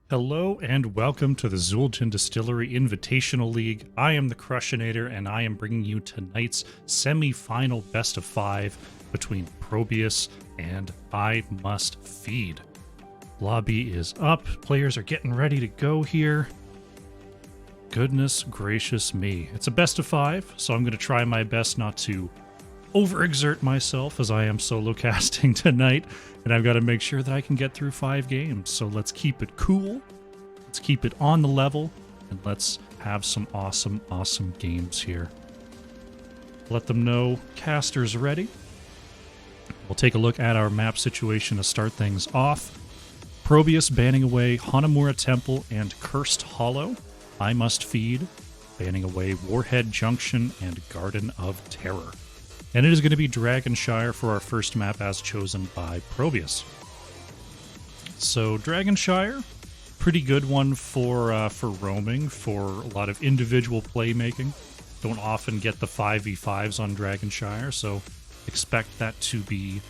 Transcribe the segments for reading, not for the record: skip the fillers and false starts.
Hello and welcome to the Zul'jin Distillery Invitational League. I am the Crushinator and I am bringing you tonight's semi-final best of 5 between ProBUs and I Must Feed. Lobby is up, players are getting ready to go here. Goodness gracious me. It's a best of 5, so I'm going to try my best not to overexert myself as I am solo casting tonight, and I've got to make sure that I can get through 5 games. So let's keep it cool, let's keep it on the level, and let's have some awesome games here. Let them know caster's ready. We'll take a look at our map situation to start things off. ProBUs banning away Hanamura Temple and Cursed Hollow. I Must Feed banning away Warhead Junction and Garden of Terror. And it is going to be Dragonshire for our first map as chosen by ProBUs. So Dragonshire, pretty good one for roaming, for a lot of individual playmaking. Don't often get the 5v5s on Dragonshire, so expect that to be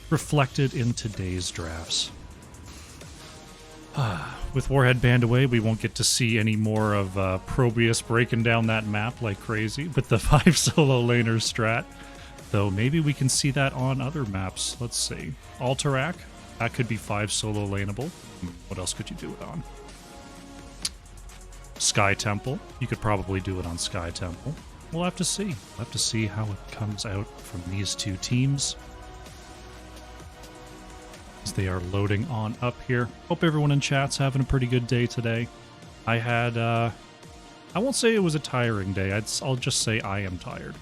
reflected in today's drafts. With Warhead banned away, we won't get to see any more of ProBUs breaking down that map like crazy with the 5 solo laner strat. Though maybe we can see that on other maps. Let's see. Alterac, that could be 5 solo laneable. What else could you do it on? Sky Temple, you could probably do it on Sky Temple. We'll have to see. We'll have to see how it comes out from these two teams as they are loading on up here. Hope everyone in chat's having a pretty good day today. I had, I won't say it was a tiring day. I'll just say I am tired.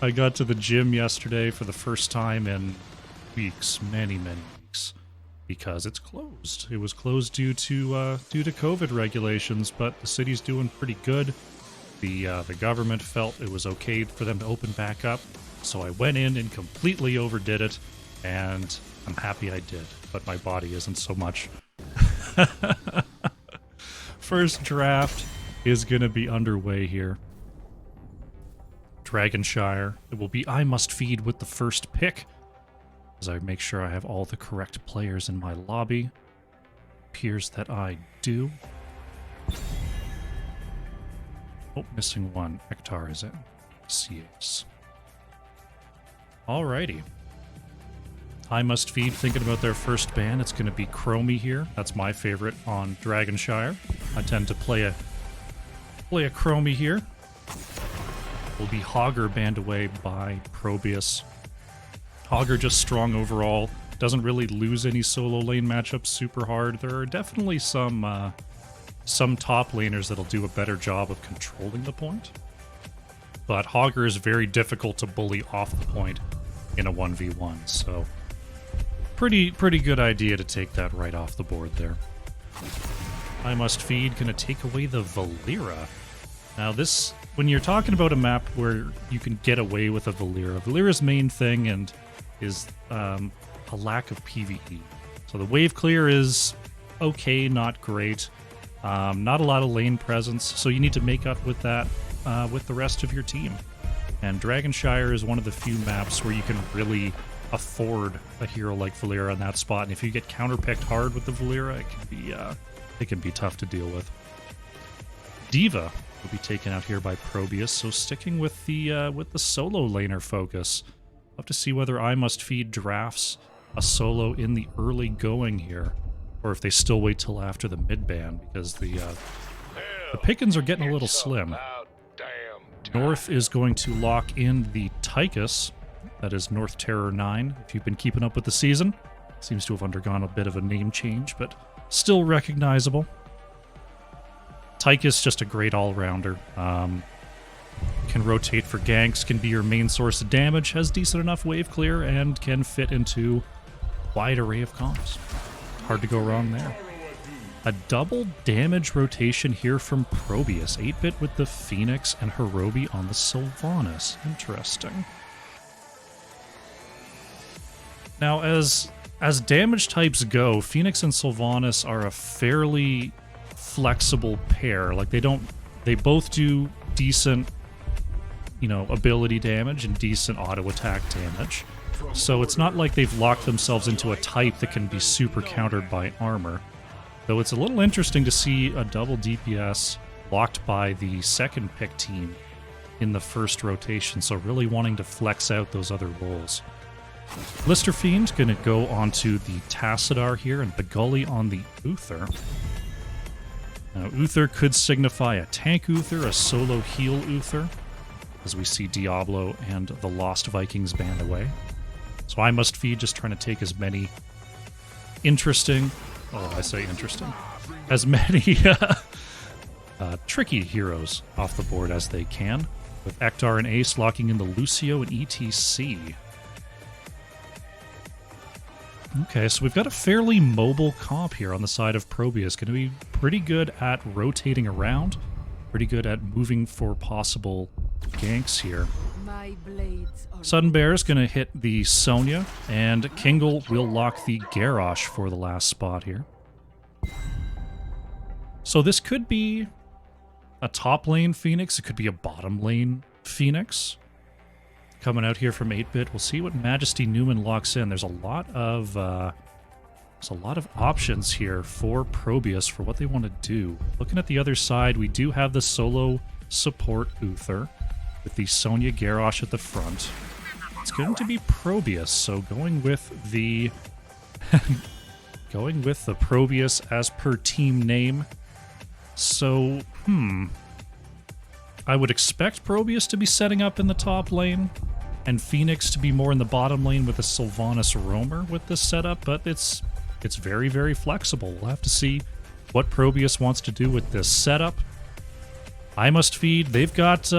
I got to the gym yesterday for the first time in weeks, many weeks, because it's closed. It was closed due to COVID regulations, but the city's doing pretty good. The government felt it was okay for them to open back up, so I went in and completely overdid it, and I'm happy I did, but my body isn't so much. First draft is going to be underway here. Dragonshire. It will be I Must Feed with the first pick, as I make sure I have all the correct players in my lobby. Appears that I do. Oh, missing one. Ektar is in. CS. Alrighty. I Must Feed, thinking about their first ban. It's going to be Chromie here. That's my favorite on Dragonshire. I tend to play a Chromie here. Will be Hogger banned away by ProBUs. Hogger just strong overall. Doesn't really lose any solo lane matchups super hard. There are definitely some top laners that'll do a better job of controlling the point. But Hogger is very difficult to bully off the point in a 1v1, so pretty good idea to take that right off the board there. I Must Feed gonna take away the Valera. Now this, when you're talking about a map where you can get away with a Valera's main thing and is a lack of PvE. So the wave clear is okay, not great. Not a lot of lane presence, so you need to make up with that with the rest of your team. And Dragonshire is one of the few maps where you can really afford a hero like Valera in that spot. And if you get counterpicked hard with the Valera, it can be tough to deal with. Diva will be taken out here by ProBUs, so sticking with the solo laner focus. I'll have to see whether I Must Feed drafts a solo in the early going here, or if they still wait till after the mid ban, because the pickings are getting a little slim. North is going to lock in the Tychus. That is North Terror 9. If you've been keeping up with the season, seems to have undergone a bit of a name change, but still recognizable. Tychus, just a great all-rounder. Can rotate for ganks, can be your main source of damage, has decent enough wave clear, and can fit into a wide array of comps. Hard to go wrong there. A double damage rotation here from ProBUs. 8-bit with the Phoenix and Hirobi on the Sylvanas. Interesting. Now, as damage types go, Phoenix and Sylvanas are a fairly flexible pair. Like, they both do decent, ability damage and decent auto attack damage. So it's not like they've locked themselves into a type that can be super countered by armor. Though it's a little interesting to see a double DPS blocked by the second pick team in the first rotation, so really wanting to flex out those other roles. Lister Fiend going to go onto the Tassadar here, and Begully on the Uther. Now, Uther could signify a tank Uther, a solo heal Uther, as we see Diablo and the Lost Vikings band away. So I Must Feed just trying to take as many interesting... Oh, I say interesting. As many tricky heroes off the board as they can, with Ektar and Ace locking in the Lucio and ETC. Okay, so we've got a fairly mobile comp here on the side of ProBUs. Going to be pretty good at rotating around, pretty good at moving for possible ganks here. Sudden Bear is going to hit the Sonya, and Kingle will lock the Garrosh for the last spot here. So this could be a top lane Phoenix, it could be a bottom lane Phoenix. Coming out here from 8-bit, we'll see what Majesty Newman locks in. There's a lot of options here for ProBUs for what they want to do. Looking at the other side, we do have the solo support Uther with the Sonya Garrosh at the front. It's going to be ProBUs, so going with the going with the ProBUs as per team name. So, I would expect ProBUs to be setting up in the top lane, and Phoenix to be more in the bottom lane with a Sylvanas Roamer with this setup, but it's very, very flexible. We'll have to see what ProBUs wants to do with this setup. I Must Feed, they've got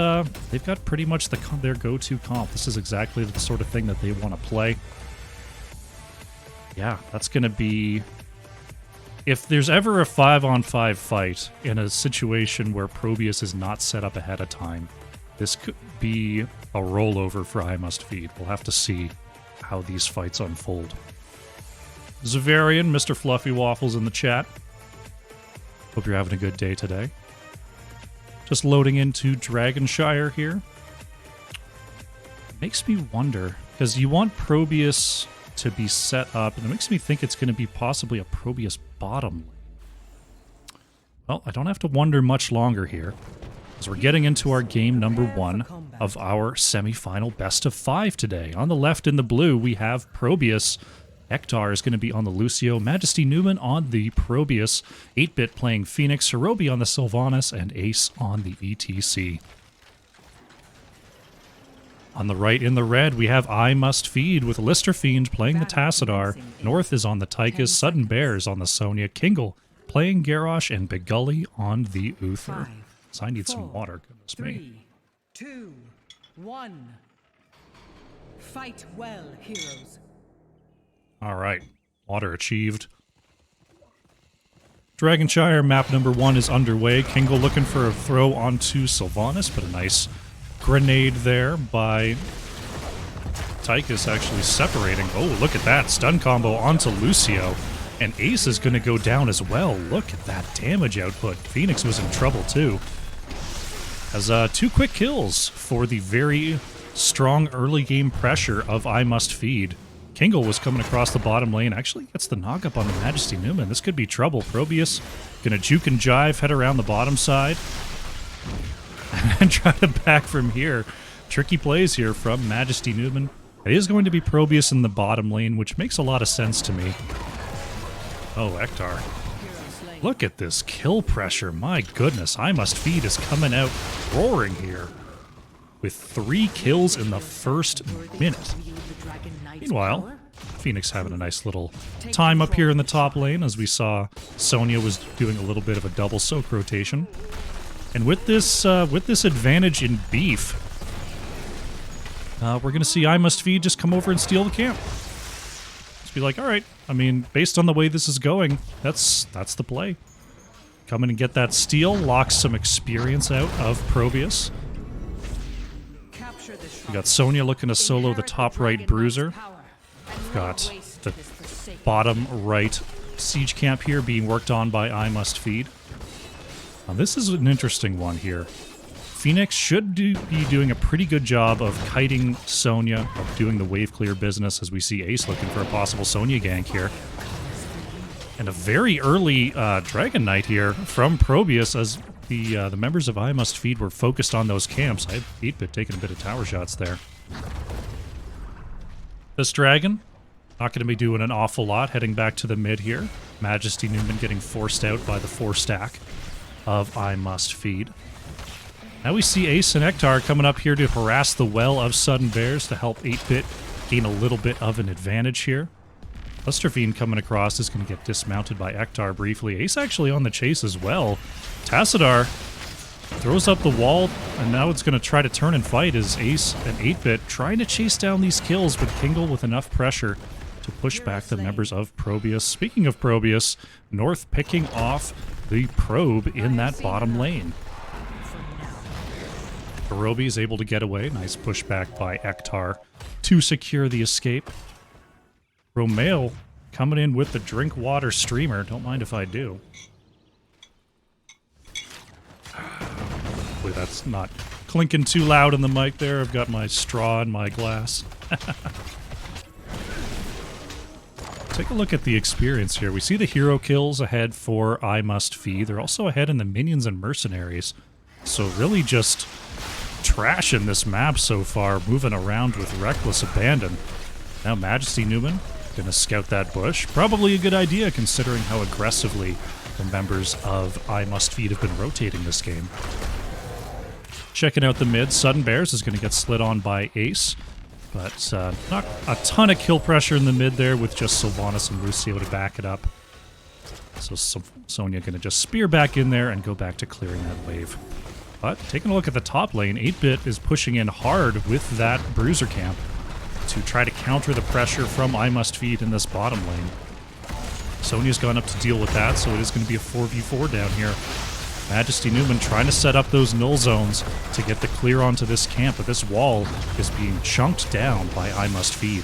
pretty much their go-to comp. This is exactly the sort of thing that they want to play. Yeah, that's going to be... If there's ever a 5-on-5 fight in a situation where ProBUs is not set up ahead of time, this could be a rollover for I Must Feed. We'll have to see how these fights unfold. Zavarian, Mr. Fluffy Waffles in the chat. Hope you're having a good day today. Just loading into Dragonshire here. Makes me wonder, because you want ProBUs to be set up, and it makes me think it's going to be possibly a ProBUs bottom lane. Well, I don't have to wonder much longer here, as we're getting into our game number 1 of our semi-final best of 5 today. On the left in the blue, we have ProBUs. Ektar is going to be on the Lucio, Majesty Newman on the ProBUs, 8-bit playing Phoenix, Hirobi on the Sylvanas, and Ace on the ETC. On the right in the red, we have I Must Feed with Lister Fiend playing the Tassadar. North is on the Tychus, Sudden Bear is on the Sonya, Kingle playing Garrosh, and Begully on the Uther. So I need some water, goodness me. 3, 2, 1. Fight well, heroes. All right, water achieved. Dragonshire map number 1 is underway. Kingle looking for a throw onto Sylvanas, but a nice grenade there by Tychus actually separating. Oh, look at that. Stun combo onto Lucio. And Ace is going to go down as well. Look at that damage output. Phoenix was in trouble too. As 2 quick kills for the very strong early game pressure of I Must Feed. Kingle was coming across the bottom lane. Actually gets the knock up on the Majesty Newman. This could be trouble. ProBUs going to juke and jive, head around the bottom side. And try to back from here. Tricky plays here from Majesty Newman. It is going to be ProBUs in the bottom lane, which makes a lot of sense to me. Oh, Ektar. Look at this kill pressure. My goodness, I Must Feed is coming out roaring here. With 3 kills in the first minute. Meanwhile, Phoenix having a nice little time up here in the top lane, as we saw Sonya was doing a little bit of a double soak rotation. And with this advantage in beef, we're going to see I Must Feed just come over and steal the camp. Just be like, all right, I mean, based on the way this is going, that's the play. Come in and get that steal, lock some experience out of ProBUs. We got Sonya looking to solo the top right bruiser. We've got the bottom right siege camp here being worked on by I Must Feed. Now this is an interesting one here. Phoenix should be doing a pretty good job of kiting Sonya, of doing the wave clear business, as we see Ace looking for a possible Sonya gank here. And a very early Dragon Knight here from ProBUs as the members of I Must Feed were focused on those camps. I had 8-Bit taking a bit of tower shots there. This Dragon, not going to be doing an awful lot, heading back to the mid here. Majesty Newman getting forced out by the 4-stack of I Must Feed. Now we see Ace and Ektar coming up here to harass the Well of Sudden Bears to help 8-Bit gain a little bit of an advantage here. Lusterfiend coming across is going to get dismounted by Ektar briefly. Ace actually on the chase as well. Tassadar throws up the wall, and now it's going to try to turn and fight as Ace and 8-Bit trying to chase down these kills, but Kingle with enough pressure to push back the members of ProBUs. Speaking of ProBUs, North picking off the probe in that bottom lane. Hirobi is able to get away. Nice pushback by Ektar to secure the escape. Romeo coming in with the drink water streamer. Don't mind if I do. Hopefully that's not clinking too loud in the mic there. I've got my straw in my glass. Take a look at the experience here. We see the hero kills ahead for I Must Feed. They're also ahead in the minions and mercenaries. So really just trashing this map so far, moving around with reckless abandon. Now Majesty Newman gonna scout that bush. Probably a good idea considering how aggressively the members of I Must Feed have been rotating this game. Checking out the mid, Sudden Bears is gonna get slid on by Ace, but not a ton of kill pressure in the mid there with just Sylvanas and Lucio to back it up. So Sonya gonna just spear back in there and go back to clearing that wave. But taking a look at the top lane, 8-Bit is pushing in hard with that Bruiser camp to try to counter the pressure from I Must Feed in this bottom lane. Sonya's gone up to deal with that, so it is going to be a 4v4 down here. Majesty Newman trying to set up those null zones to get the clear onto this camp, but this wall is being chunked down by I Must Feed.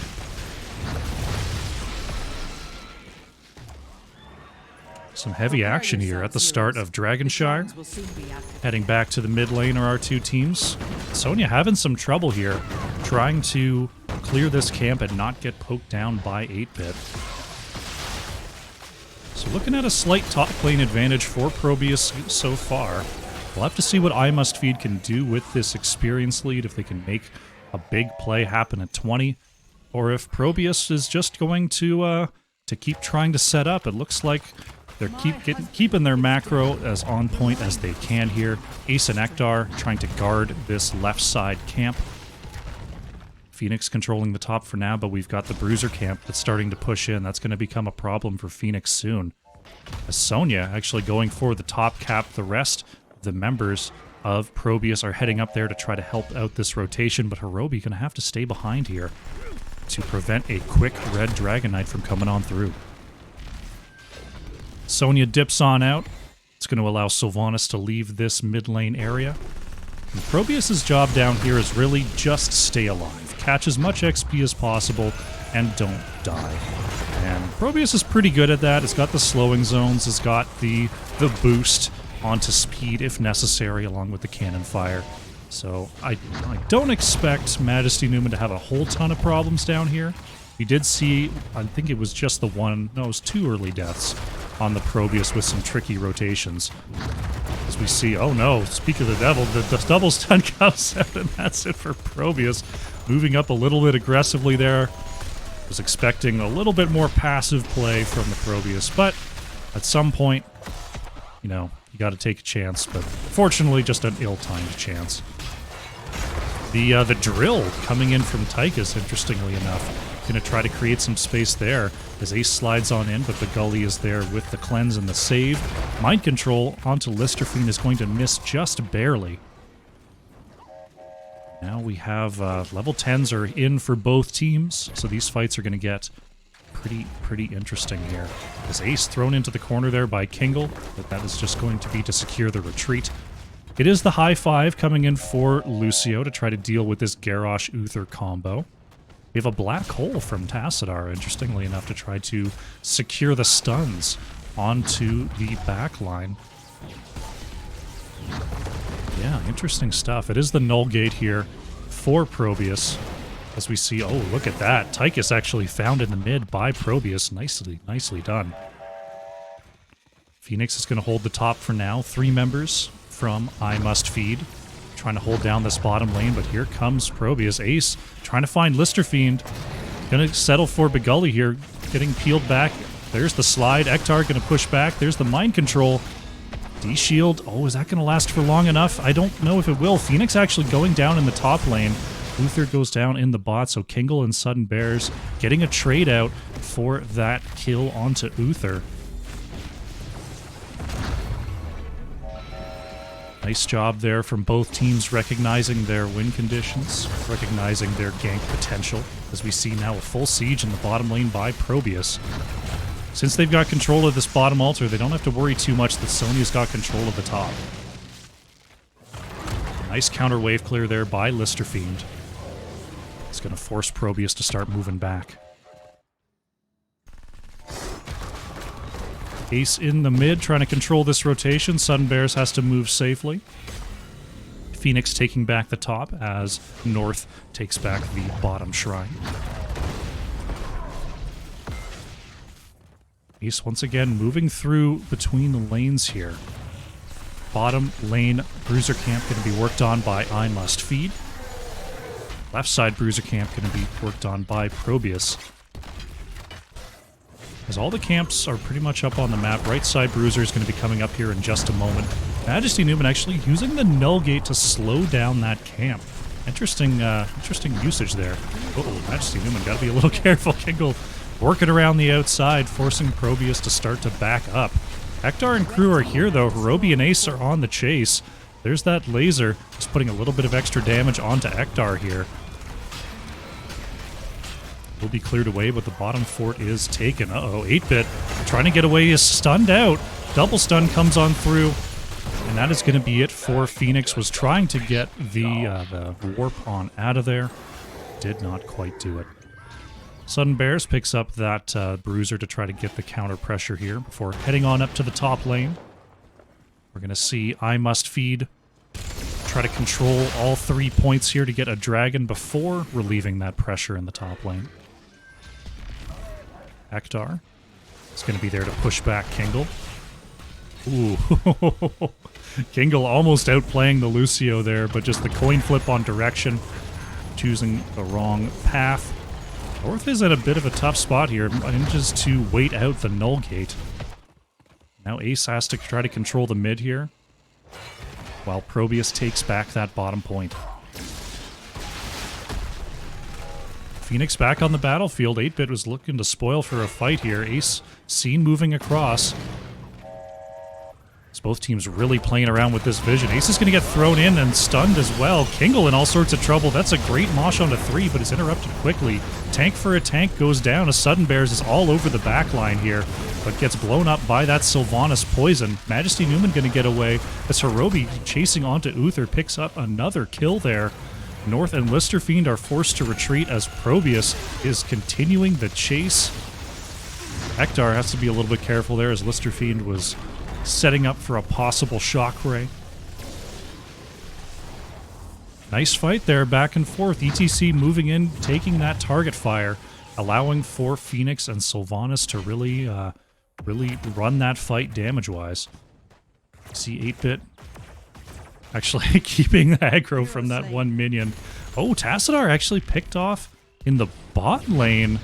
Some heavy action here at the start of Dragonshire. Heading back to the mid lane are our two teams. Sonya having some trouble here, trying to clear this camp and not get poked down by 8-Bit. So looking at a slight top lane advantage for ProBUs so far. We'll have to see what I Must Feed can do with this experience lead, if they can make a big play happen at 20, or if ProBUs is just going to keep trying to set up. It looks like they're keeping their macro as on point as they can here. Ace and Ektar trying to guard this left side camp. Phoenix controlling the top for now, but we've got the Bruiser camp that's starting to push in. That's going to become a problem for Phoenix soon. As Sonya actually going for the top cap, the rest of the members of ProBUs are heading up there to try to help out this rotation, but Hirobi going to have to stay behind here to prevent a quick red Dragon Knight from coming on through. Sonya dips on out. It's going to allow Sylvanas to leave this mid lane area. And ProBUs' job down here is really just stay alive. Catch as much XP as possible and don't die. And ProBUs is pretty good at that. It's got the slowing zones. It's got the boost onto speed if necessary, along with the cannon fire. So I don't expect Majesty Newman to have a whole ton of problems down here. We did see, I think it was just the one, no, it was 2 early deaths on the ProBUs with some tricky rotations. As we see, oh no, speak of the devil, the double stun comes out, and that's it for ProBUs. Moving up a little bit aggressively there. Was expecting a little bit more passive play from the ProBUs, but at some point, you know, you got to take a chance, but fortunately just an ill-timed chance. The drill coming in from Tychus, interestingly enough. Going to try to create some space there as Ace slides on in, but the Gully is there with the cleanse and the save. Mind control onto Listerfiend is going to miss just barely. Now we have level 10s are in for both teams, so these fights are going to get pretty interesting here. As Ace thrown into the corner there by Kingle, but that is just going to be to secure the retreat. It is the high five coming in for Lucio to try to deal with this Garrosh Uther combo. We have a black hole from Tassadar, interestingly enough, to try to secure the stuns onto the back line. Yeah, interesting stuff. It is the null gate here for ProBUs. As we see, oh, look at that. Tychus actually found in the mid by ProBUs. Nicely done. Phoenix is going to hold the top for now. 3 members from I Must Feed trying to hold down this bottom lane, but here comes ProBUs. Ace trying to find Listerfiend. Going to settle for Begully here, getting peeled back. There's the slide. Ektar going to push back. There's the mind control. D-Shield. Oh, is that going to last for long enough? I don't know if it will. Phoenix actually going down in the top lane. Uther goes down in the bot, so Kingle and Sudden Bears getting a trade out for that kill onto Uther. Nice job there from both teams recognizing their win conditions, recognizing their gank potential, as we see now a full siege in the bottom lane by ProBUs. Since they've got control of this bottom altar, they don't have to worry too much that Sonya's got control of the top. Nice counter wave clear there by Listerfiend. It's going to force ProBUs to start moving back. Ace in the mid, trying to control this rotation. Sudden Bears has to move safely. Phoenix taking back the top as North takes back the bottom shrine. Ace once again moving through between the lanes here. Bottom lane Bruiser Camp going to be worked on by I Must Feed. Left side Bruiser Camp going to be worked on by ProBUs. As all the camps are pretty much up on the map, right side Bruiser is going to be coming up here in just a moment. Majesty Newman actually using the Null Gate to slow down that camp. Interesting usage there. Uh-oh, Majesty Newman got to be a little careful. Kingle working around the outside, forcing ProBUs to start to back up. Ektar and crew are here though. Hirobi and Ace are on the chase. There's that laser, just putting a little bit of extra damage onto Ektar here. Will be cleared away, but the bottom fort is taken. Uh-oh, 8-Bit trying to get away is stunned out. Double stun comes on through, and that is going to be it for Phoenix. Was trying to get the warp on out of there. Did not quite do it. Sudden Bears picks up that Bruiser to try to get the counter pressure here before heading on up to the top lane. We're going to see I Must Feed try to control all 3 points here to get a dragon before relieving that pressure in the top lane. Ektar is going to be there to push back Kingle. Ooh. Kingle almost outplaying the Lucio there, but just the coin flip on direction, choosing the wrong path. North is at a bit of a tough spot here, manages to wait out the Null Gate. Now Ace has to try to control the mid here, while ProBUs takes back that bottom point. Phoenix back on the battlefield. 8-Bit was looking to spoil for a fight here. Ace seen moving across. As both teams really playing around with this vision. Ace is going to get thrown in and stunned as well. Kingle in all sorts of trouble. That's a great mosh onto 3, but it's interrupted quickly. Tank for a tank goes down. A Sudden Bears is all over the back line here, but gets blown up by that Sylvanas poison. Majesty Newman going to get away as Hirobi chasing onto Uther picks up another kill there. North and Listerfiend are forced to retreat as ProBUs is continuing the chase. Ektar has to be a little bit careful there as Listerfiend was setting up for a possible shock ray. Nice fight there, back and forth. ETC moving in, taking that target fire, allowing for Phoenix and Sylvanas to really run that fight damage-wise. See 8-Bit actually keeping the aggro from that one minion. Oh, Tassadar actually picked off in the bot lane.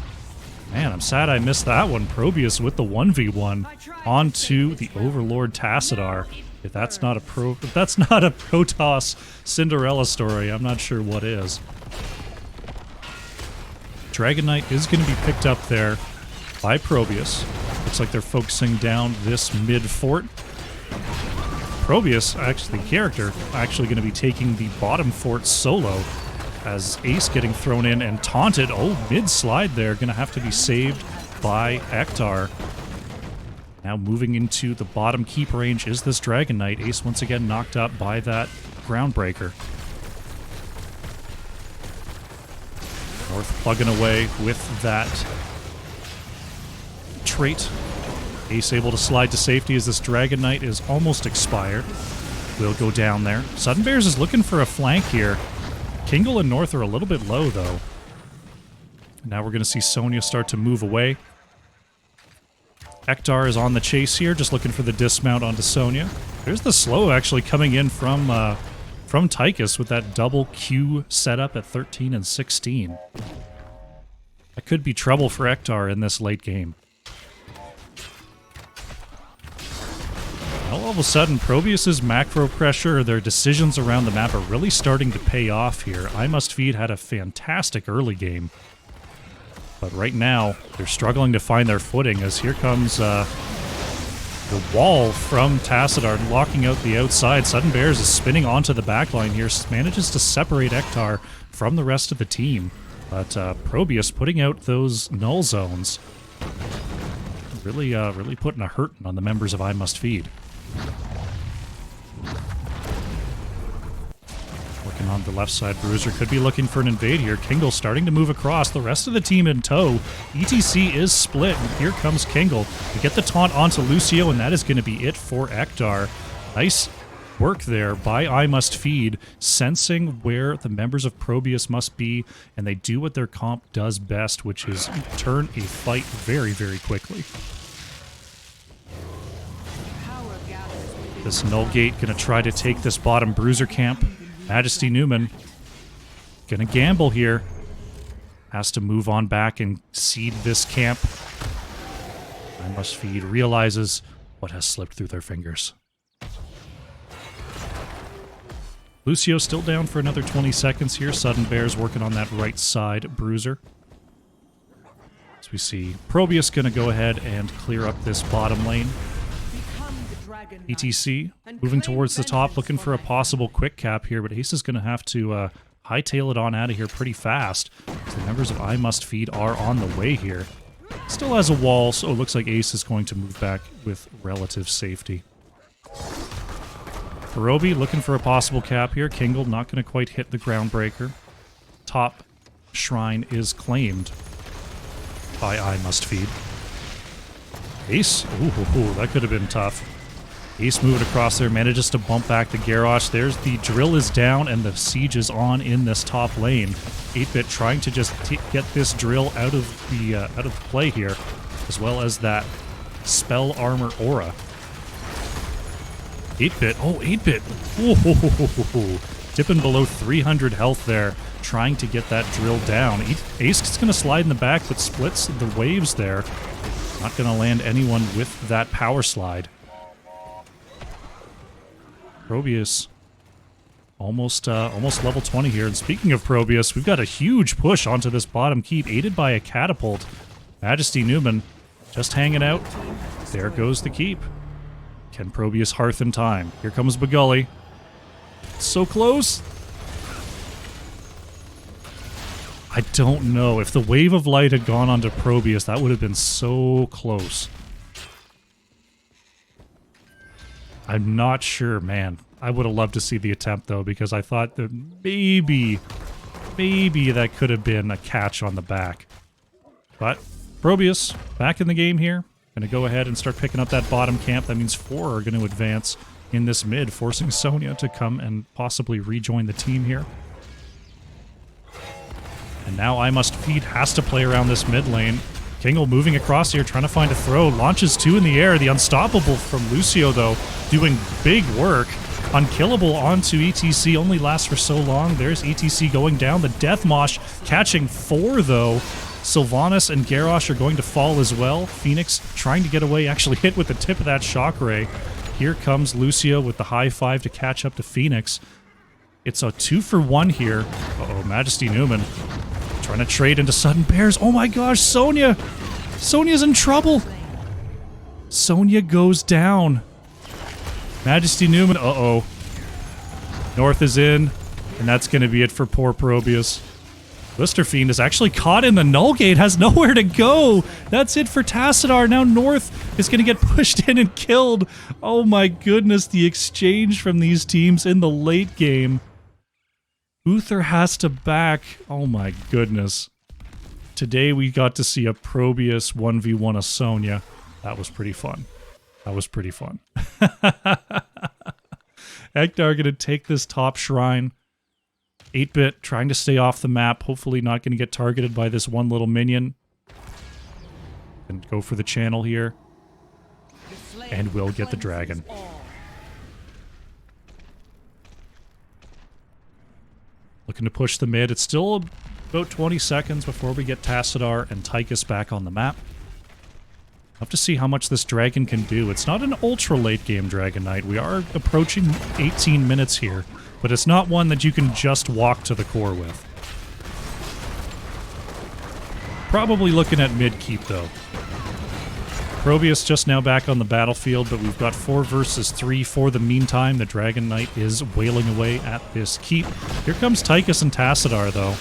Man, I'm sad I missed that one. ProBUs with the 1v1 onto the Overlord Tassadar. If that's not a Protoss Cinderella story, I'm not sure what is. Dragon Knight is going to be picked up there by ProBUs. Looks like they're focusing down this mid fort. ProBUs, actually, the character, actually going to be taking the bottom fort solo as Ace getting thrown in and taunted. Oh, mid-slide there. Going to have to be saved by Ektar. Now moving into the bottom keep range is this Dragon Knight. Ace once again knocked up by that Groundbreaker. North plugging away with that trait. Ace able to slide to safety as this Dragon Knight is almost expired. Will go down there. Sudden Bears is looking for a flank here. Kingle and North are a little bit low, though. Now we're going to see Sonya start to move away. Ektar is on the chase here, just looking for the dismount onto Sonya. There's the slow actually coming in from Tychus with that double Q setup at 13 and 16. That could be trouble for Ektar in this late game. All of a sudden, ProBUs' macro pressure, their decisions around the map are really starting to pay off here. I Must Feed had a fantastic early game. But right now, they're struggling to find their footing as here comes the wall from Tassadar locking out the outside. Sudden Bears is spinning onto the backline here, manages to separate Ektar from the rest of the team. But ProBUs putting out those null zones, really putting a hurting on the members of I Must Feed. Working on the left side, Bruiser could be looking for an invade here. Kingle starting to move across, the rest of the team in tow. ETC is split, and here comes Kingle to get the taunt onto Lucio, and that is going to be it for Ektar. Nice work there by I Must Feed, sensing where the members of ProBUs must be, and they do what their comp does best, which is turn a fight very, very quickly. This Null Gate going to try to take this bottom Bruiser camp. Majesty Newman going to gamble here. Has to move on back and seed this camp. I Must Feed realizes what has slipped through their fingers. Lucio still down for another 20 seconds here. Sudden Bears working on that right side Bruiser. As we see ProBUs going to go ahead and clear up this bottom lane. ETC moving towards the top, looking for a possible quick cap here, but Ace is going to have to hightail it on out of here pretty fast. So the members of I Must Feed are on the way here. Still has a wall, so it looks like Ace is going to move back with relative safety. Hirobi looking for a possible cap here. Kingle not going to quite hit the Groundbreaker. Top shrine is claimed by I Must Feed. Ace, ooh, that could have been tough. Ace moving across there, manages to bump back the Garrosh. There's the drill is down and the siege is on in this top lane. 8-Bit trying to just get this drill out of play here, as well as that spell armor aura. 8-Bit, oh 8-Bit, dipping below 300 health there, trying to get that drill down. Ace is going to slide in the back, but splits the waves there. Not going to land anyone with that power slide. ProBUs almost level 20 here. And speaking of ProBUs, we've got a huge push onto this bottom keep, aided by a catapult. Majesty Newman just hanging out. There goes the keep. Can ProBUs hearth in time? Here comes Bagully. So close. I don't know. If the Wave of Light had gone onto ProBUs, that would have been so close. I'm not sure, man. I would have loved to see the attempt, though, because I thought that maybe that could have been a catch on the back. But ProBUs back in the game here. Going to go ahead and start picking up that bottom camp. That means 4 are going to advance in this mid, forcing Sonya to come and possibly rejoin the team here. And now I Must Feed has to play around this mid lane. Kingle moving across here, trying to find a throw. Launches 2 in the air. The Unstoppable from Lucio, though, doing big work. Unkillable onto ETC, only lasts for so long. There's ETC going down. The Death Mosh catching 4, though. Sylvanas and Garrosh are going to fall as well. Phoenix trying to get away, actually hit with the tip of that shock ray. Here comes Lucio with the high 5 to catch up to Phoenix. It's a 2-for-1 here. Uh-oh, Majesty Newman trying to trade into Sudden Bears. Oh my gosh, Sonya! Sonya's in trouble! Sonya goes down. Majesty Newman, uh-oh. North is in, and that's going to be it for poor ProBUs. Blister Fiend is actually caught in the Null Gate, has nowhere to go. That's it for Tassadar. Now North is going to get pushed in and killed. Oh my goodness, the exchange from these teams in the late game. Uther has to back. Oh my goodness. Today we got to see a ProBUs 1v1 a Sonya. That was pretty fun. That was pretty fun. Ektar going to take this top shrine. 8-Bit trying to stay off the map. Hopefully not going to get targeted by this one little minion. And go for the channel here. and will get the dragon. Looking to push the mid. It's still about 20 seconds before we get Tassadar and Tychus back on the map. Have to see how much this dragon can do. It's not an ultra late game Dragon Knight. We are approaching 18 minutes here, but it's not one that you can just walk to the core with. Probably looking at mid keep though. ProBUs just now back on the battlefield, but we've got 4 versus 3 for the meantime. The Dragon Knight is wailing away at this keep. Here comes Tychus and Tassadar though.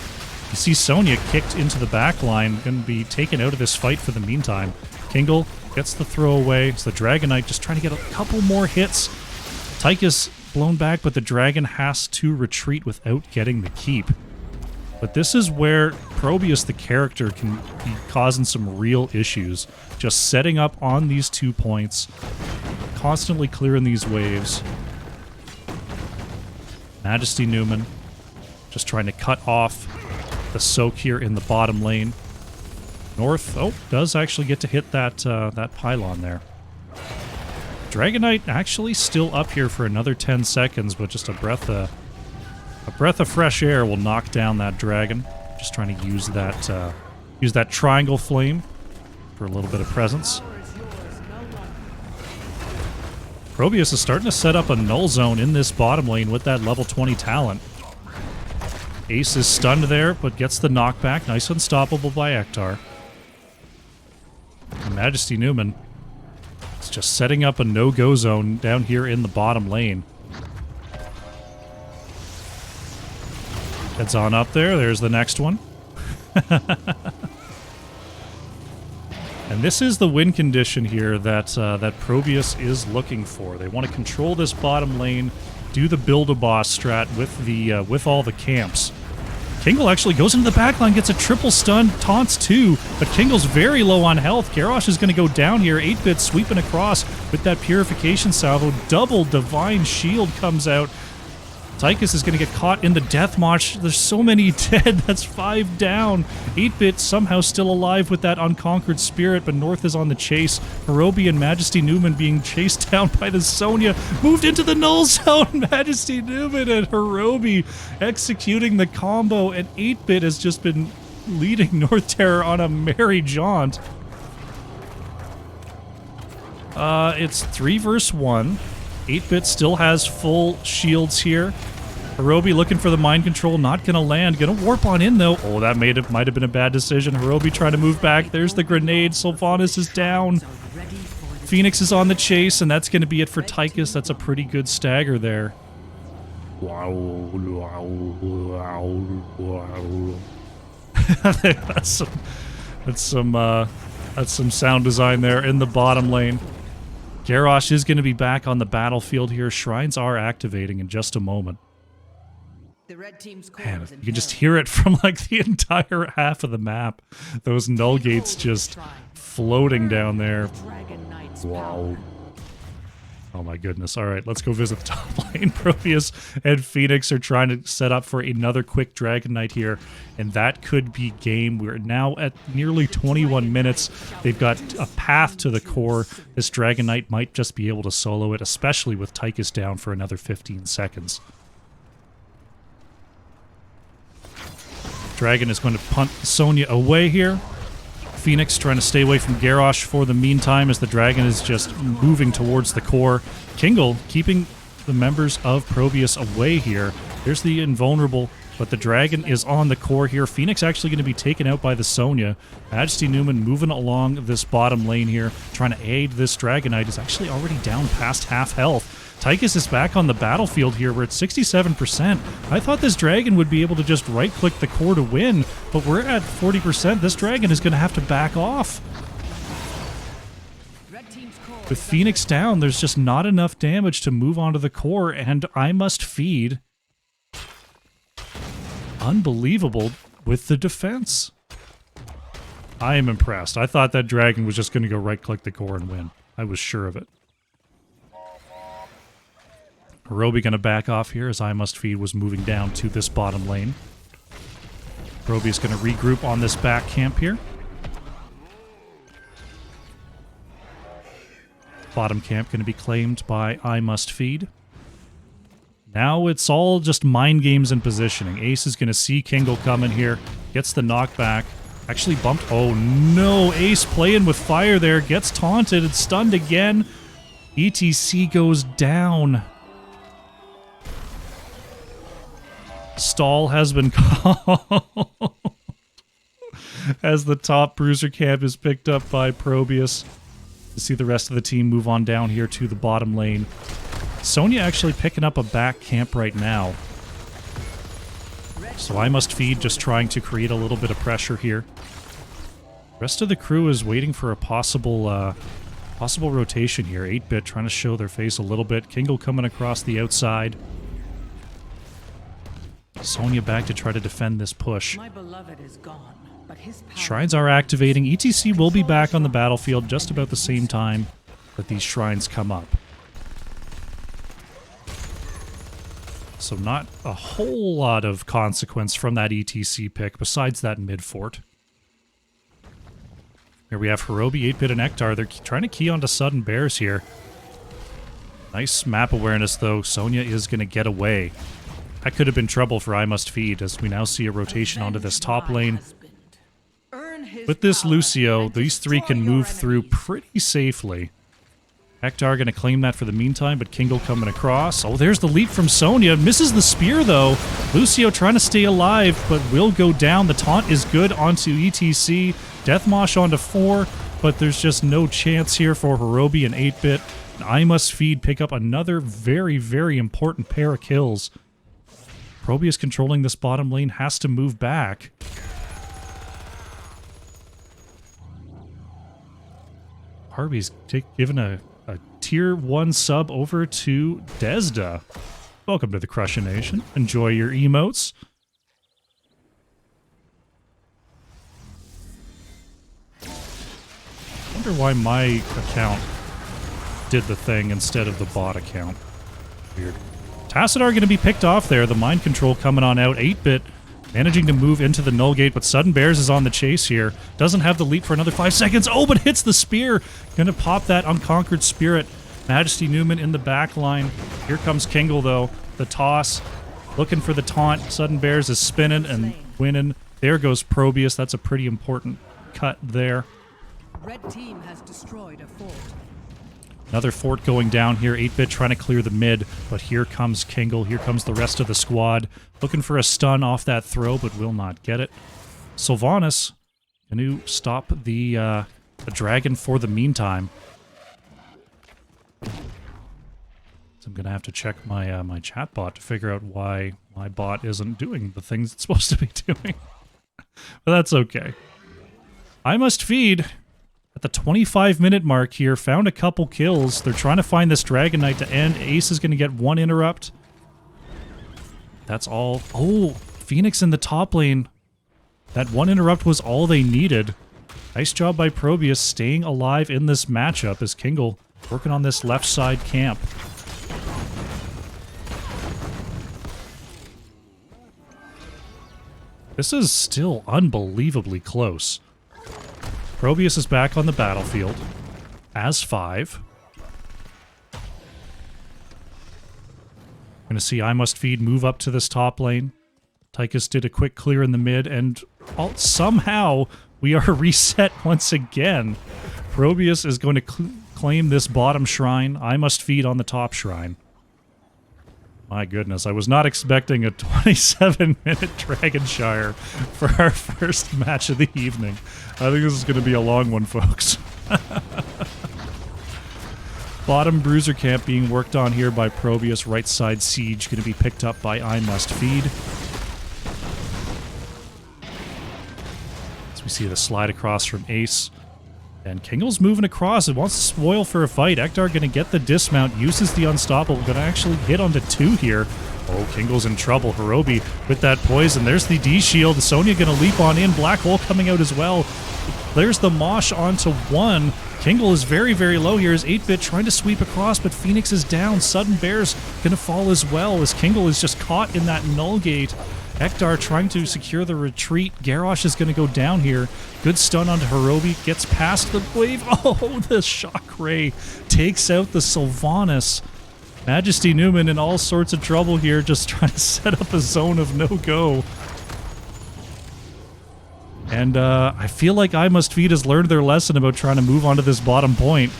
You see Sonya kicked into the back line, going to be taken out of this fight for the meantime. Kingle gets the throw away, so the Dragon Knight just trying to get a couple more hits. Tychus blown back, but the dragon has to retreat without getting the keep. But this is where ProBUs, the character, can be causing some real issues. Just setting up on these 2 points, constantly clearing these waves. Majesty Newman just trying to cut off the soak here in the bottom lane. North, does actually get to hit that that pylon there. Dragon Knight actually still up here for another 10 seconds, but just a breath of fresh air will knock down that dragon. Just trying to use that triangle flame for a little bit of presence. ProBUs is starting to set up a null zone in this bottom lane with that level 20 talent. Ace is stunned there, but gets the knockback. Nice unstoppable by Ektar. And Majesty Newman is just setting up a no-go zone down here in the bottom lane. Heads on up there. There's the next one. And this is the win condition here that ProBUs is looking for. They want to control this bottom lane, do the build-a-boss strat with all the camps. Kingle actually goes into the backline, gets a triple stun, taunts too, but Kingle's very low on health. Garrosh is going to go down here. 8-bit sweeping across with that purification salvo. Double divine shield comes out. Tychus is going to get caught in the death march. There's so many dead. That's 5 down. 8-bit somehow still alive with that unconquered spirit, but North is on the chase. Hirobi and Majesty Newman being chased down by the Sonya. Moved into the null zone. Majesty Newman and Hirobi executing the combo, and 8-bit has just been leading North Terror on a merry jaunt. It's 3 versus 1. 8-bit still has full shields here. Hirobi looking for the mind control, not gonna land. Gonna warp on in though. Oh, that might have been a bad decision. Hirobi trying to move back. There's the grenade. Sylvanas is down. Phoenix is on the chase, and that's gonna be it for Tychus. That's a pretty good stagger there. That's some sound design there in the bottom lane. Garrosh is going to be back on the battlefield here. Shrines are activating in just a moment. Man, you can just hear it from like the entire half of the map. Those null gates just floating down there. Wow. Oh my goodness. All right, let's go visit the top lane. ProBUs and Phoenix are trying to set up for another quick Dragon Knight here, and that could be game. We're now at nearly 21 minutes. They've got a path to the core. This Dragon Knight might just be able to solo it, especially with Tychus down for another 15 seconds. Dragon is going to punt Sonya away here. Phoenix trying to stay away from Garrosh for the meantime as the dragon is just moving towards the core. Kingle keeping the members of ProBUs away here. There's the invulnerable, but the dragon is on the core here. Phoenix actually going to be taken out by the Sonya. Majesty Newman moving along this bottom lane here, trying to aid this Dragon Knight. Is actually already down past half health. Tychus is back on the battlefield here. We're at 67%. I thought this dragon would be able to just right-click the core to win, but we're at 40%. This dragon is going to have to back off. With Phoenix down, there's just not enough damage to move onto the core, and I must feed. Unbelievable with the defense. I am impressed. I thought that dragon was just going to go right-click the core and win. I was sure of it. Hirobi going to back off here as I Must Feed was moving down to this bottom lane. Hirobi is going to regroup on this back camp here. Bottom camp going to be claimed by I Must Feed. Now it's all just mind games and positioning. Ace is going to see Kingle coming here. Gets the knockback. Actually bumped. Oh no, Ace playing with fire there. Gets taunted and stunned again. ETC goes down. Stall has been called as the top bruiser camp is picked up by ProBUs. To see the rest of the team move on down here to the bottom lane. Sonya actually picking up a back camp right now. So I Must Feed just trying to create a little bit of pressure here. Rest of the crew is waiting for a possible rotation here. 8-Bit trying to show their face a little bit. Kingle coming across the outside. Sonya back to try to defend this push. My beloved is gone, but his power... Shrines are activating. ETC will be back on the battlefield just about the same time that these shrines come up. So not a whole lot of consequence from that ETC pick besides that mid fort. Here we have Hirobi, 8-Bit, and Ektar. They're trying to key onto Sudden Bears here. Nice map awareness, though. Sonya is going to get away. That could have been trouble for I Must Feed, as we now see a rotation onto this top lane. With this Lucio, these three can move through pretty safely. Ektar going to claim that for the meantime, but Kingle coming across. Oh, there's the leap from Sonya. Misses the spear, though. Lucio trying to stay alive, but will go down. The taunt is good onto ETC. Deathmosh onto 4, but there's just no chance here for Hirobi and 8-Bit. I Must Feed pick up another very, very important pair of kills. ProBUs controlling this bottom lane, has to move back. Harvey's given a tier 1 sub over to Desda. Welcome to the Crusher Nation. Enjoy your emotes. I wonder why my account did the thing instead of the bot account. Weird. Tassadar going to be picked off there. The mind control coming on out. 8-Bit managing to move into the null gate, but Sudden Bears is on the chase here. Doesn't have the leap for another 5 seconds. Oh, but hits the spear. Going to pop that Unconquered Spirit. Majesty Newman in the back line. Here comes Kingle, though. The toss. Looking for the taunt. Sudden Bears is spinning and winning. There goes ProBUs. That's a pretty important cut there. Red team has destroyed a fort. Another fort going down here. 8-Bit trying to clear the mid, but here comes Kingle. Here comes the rest of the squad. Looking for a stun off that throw, but will not get it. Sylvanas going to stop the dragon for the meantime. So I'm going to have to check my my chat bot to figure out why my bot isn't doing the things it's supposed to be doing. But that's okay. I Must Feed. At the 25-minute mark here, found a couple kills. They're trying to find this Dragon Knight to end. Ace is going to get 1 interrupt. That's all. Oh, Phoenix in the top lane. That 1 interrupt was all they needed. Nice job by ProBUs staying alive in this matchup as Kingle working on this left side camp. This is still unbelievably close. ProBUs is back on the battlefield as 5. Going to see I Must Feed move up to this top lane. Tychus did a quick clear in the mid, and somehow we are reset once again. ProBUs is going to claim this bottom shrine. I Must Feed on the top shrine. My goodness, I was not expecting a 27-minute Dragonshire for our first match of the evening. I think this is going to be a long one, folks. Bottom bruiser camp being worked on here by ProBUs. Right side siege going to be picked up by I Must Feed. As we see the slide across from Ace. And Kingle's moving across. It wants to spoil for a fight. Ektar going to get the dismount. Uses the unstoppable. Going to actually hit onto 2 here. Oh, Kingle's in trouble. Hirobi with that poison. There's the D-shield. Sonya going to leap on in. Black hole coming out as well. There's the mosh onto 1. Kingle is very, very low here as 8-Bit trying to sweep across, but Phoenix is down. Sudden Bear's going to fall as well as Kingle is just caught in that null gate. Ekdar trying to secure the retreat. Garrosh is going to go down here. Good stun onto Hirobi. Gets past the wave. Oh, the shock ray takes out the Sylvanas. Majesty Newman in all sorts of trouble here, just trying to set up a zone of no-go. And I feel like I Must Feed has learned their lesson about trying to move onto this bottom point.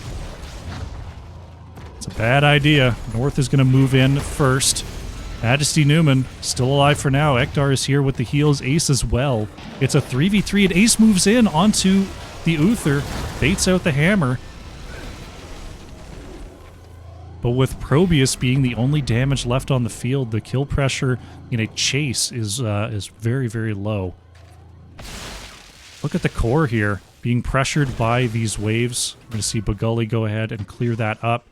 It's a bad idea. North is going to move in first. Majesty Newman, still alive for now. Ekdar is here with the heals. Ace as well. It's a 3v3, and Ace moves in onto the Uther. Baits out the hammer. But with ProBUs being the only damage left on the field, the kill pressure in a chase is very, very low. Look at the core here, being pressured by these waves. We're going to see Bagully go ahead and clear that up.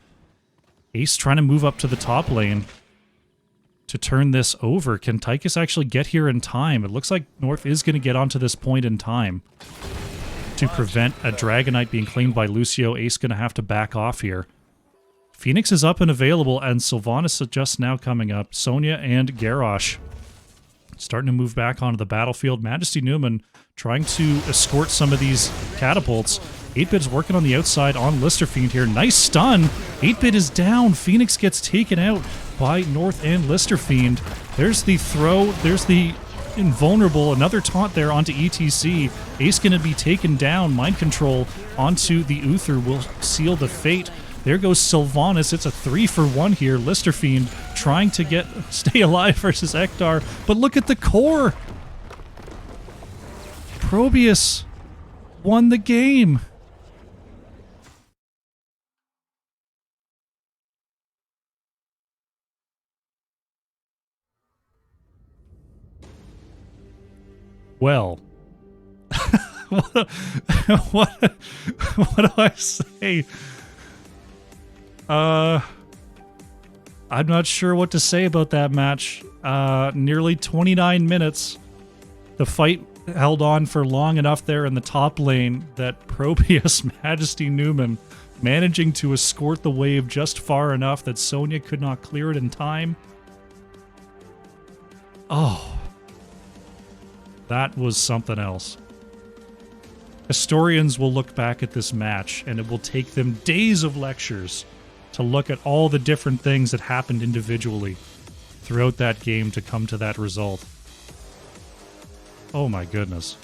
Ace trying to move up to the top lane to turn this over. Can Tychus actually get here in time? It looks like North is going to get onto this point in time to prevent a Dragonite being claimed by Lucio. Ace going to have to back off here. Phoenix is up and available, and Sylvanas is just now coming up. Sonya and Garrosh starting to move back onto the battlefield. Majesty Newman trying to escort some of these catapults. 8-Bit's working on the outside on Listerfiend here. Nice stun. 8-Bit is down. Phoenix gets taken out by North and Listerfiend. There's the throw. There's the invulnerable. Another taunt there onto ETC. Ace going to be taken down. Mind control onto the Uther will seal the fate. There goes Sylvanas. It's a 3-for-1 here. Listerfiend trying to stay alive versus Ekdar. But look at the core. ProBUs won the game. Well, what do I say? I'm not sure what to say about that match. Nearly 29 minutes. The fight held on for long enough there in the top lane that ProBUs Majesty Newman managing to escort the wave just far enough that Sonya could not clear it in time. Oh, that was something else. Historians will look back at this match, and it will take them days of lectures to look at all the different things that happened individually throughout that game to come to that result. Oh my goodness.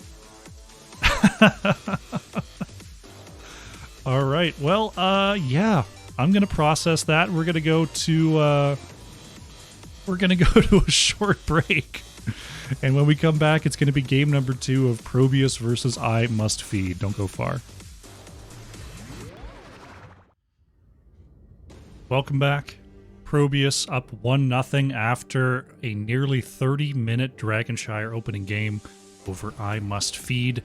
All right. Well, yeah. I'm going to process that. We're going to go to a short break. And when we come back, it's going to be game number 2 of ProBUs versus I Must Feed. Don't go far. Welcome back. ProBUs up 1-0 after a nearly 30-minute Dragonshire opening game over I Must Feed.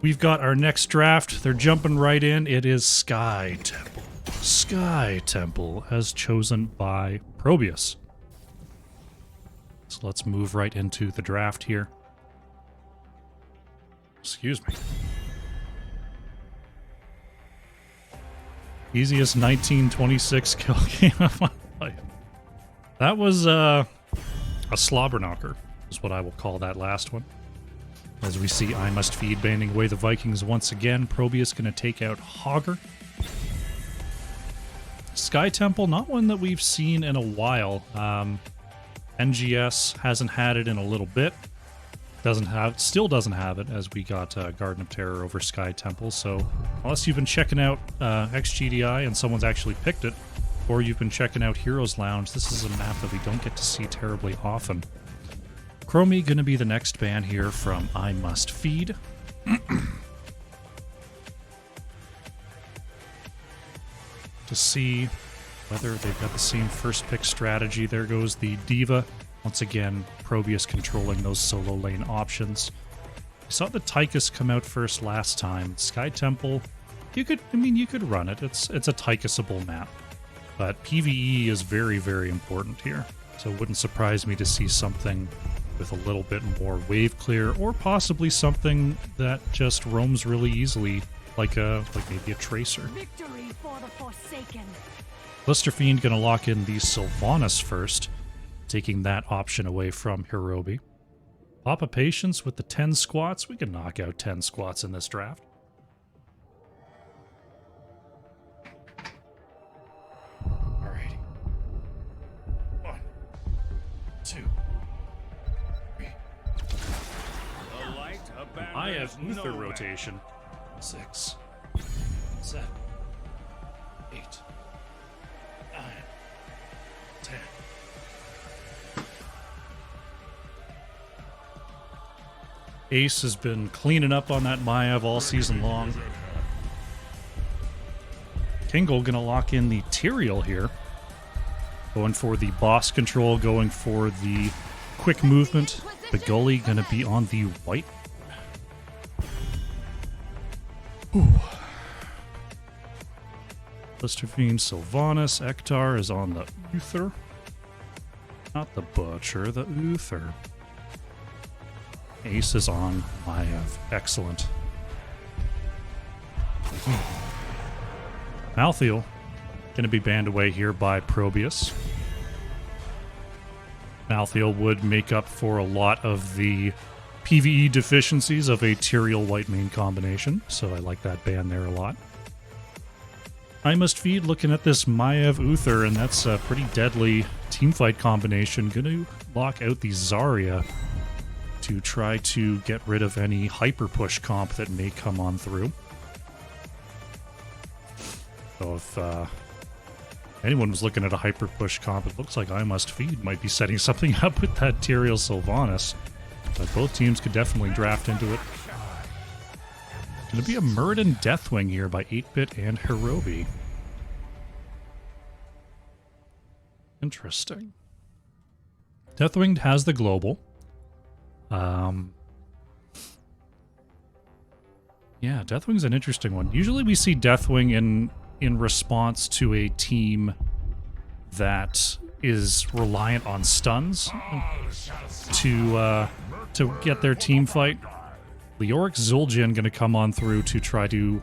We've got our next draft. They're jumping right in. It is Sky Temple. Sky Temple as chosen by ProBUs. So let's move right into the draft here. Excuse me. Easiest 1926 kill game of my life. That was a slobber knocker, is what I will call that last one. As we see I Must Feed banding away the Vikings once again. ProBUs going to take out Hogger. Sky Temple, not one that we've seen in a while. NGS hasn't had it in a little bit. Still doesn't have it, as we got Garden of Terror over Sky Temple. So unless you've been checking out XGDI and someone's actually picked it, or you've been checking out Heroes Lounge, this is a map that we don't get to see terribly often. Chromie going to be the next ban here from I Must Feed. To see whether they've got the same first pick strategy. There goes the Diva. Once again, ProBUs controlling those solo lane options. We saw the Tychus come out first last time. Sky Temple, you could run it. It's a Tychusable map. But PvE is very, very important here. So it wouldn't surprise me to see something with a little bit more wave clear, or possibly something that just roams really easily, like maybe a Tracer. Victory for the Forsaken. Listerfiend going to lock in the Sylvanas first, taking that option away from Hirobi. Papa Patience with the 10 squats. We can knock out 10 squats in this draft. Alrighty. 1, 2, 3. I have Uther rotation. 6, 7, 8, 9, 10. Ace has been cleaning up on that Maiev all season long. Kingle gonna lock in the Tyrael here. Going for the boss control, going for the quick movement. The Gully gonna be on the white. Ooh. Listerfiend, Sylvanas, Ektar is on the Uther. Not the Butcher, the Uther. Ace is on Maiev. Excellent. Malthael going to be banned away here by ProBUs. Malthael would make up for a lot of the PvE deficiencies of a Tyrael white main combination, so I like that ban there a lot. I Must Feed looking at this Maiev Uther, and that's a pretty deadly teamfight combination. Going to lock out the Zarya to try to get rid of any hyper push comp that may come on through. So if anyone was looking at a hyper push comp, it looks like I Must Feed might be setting something up with that Tyrael Sylvanas. But both teams could definitely draft into it. Going to be a Muradin Deathwing here by 8-Bit and Hirobi. Interesting. Deathwing has the global. Yeah, Deathwing's an interesting one. Usually we see Deathwing in response to a team that is reliant on stuns to get their team fight. Leoric Zul'jin going to come on through to try to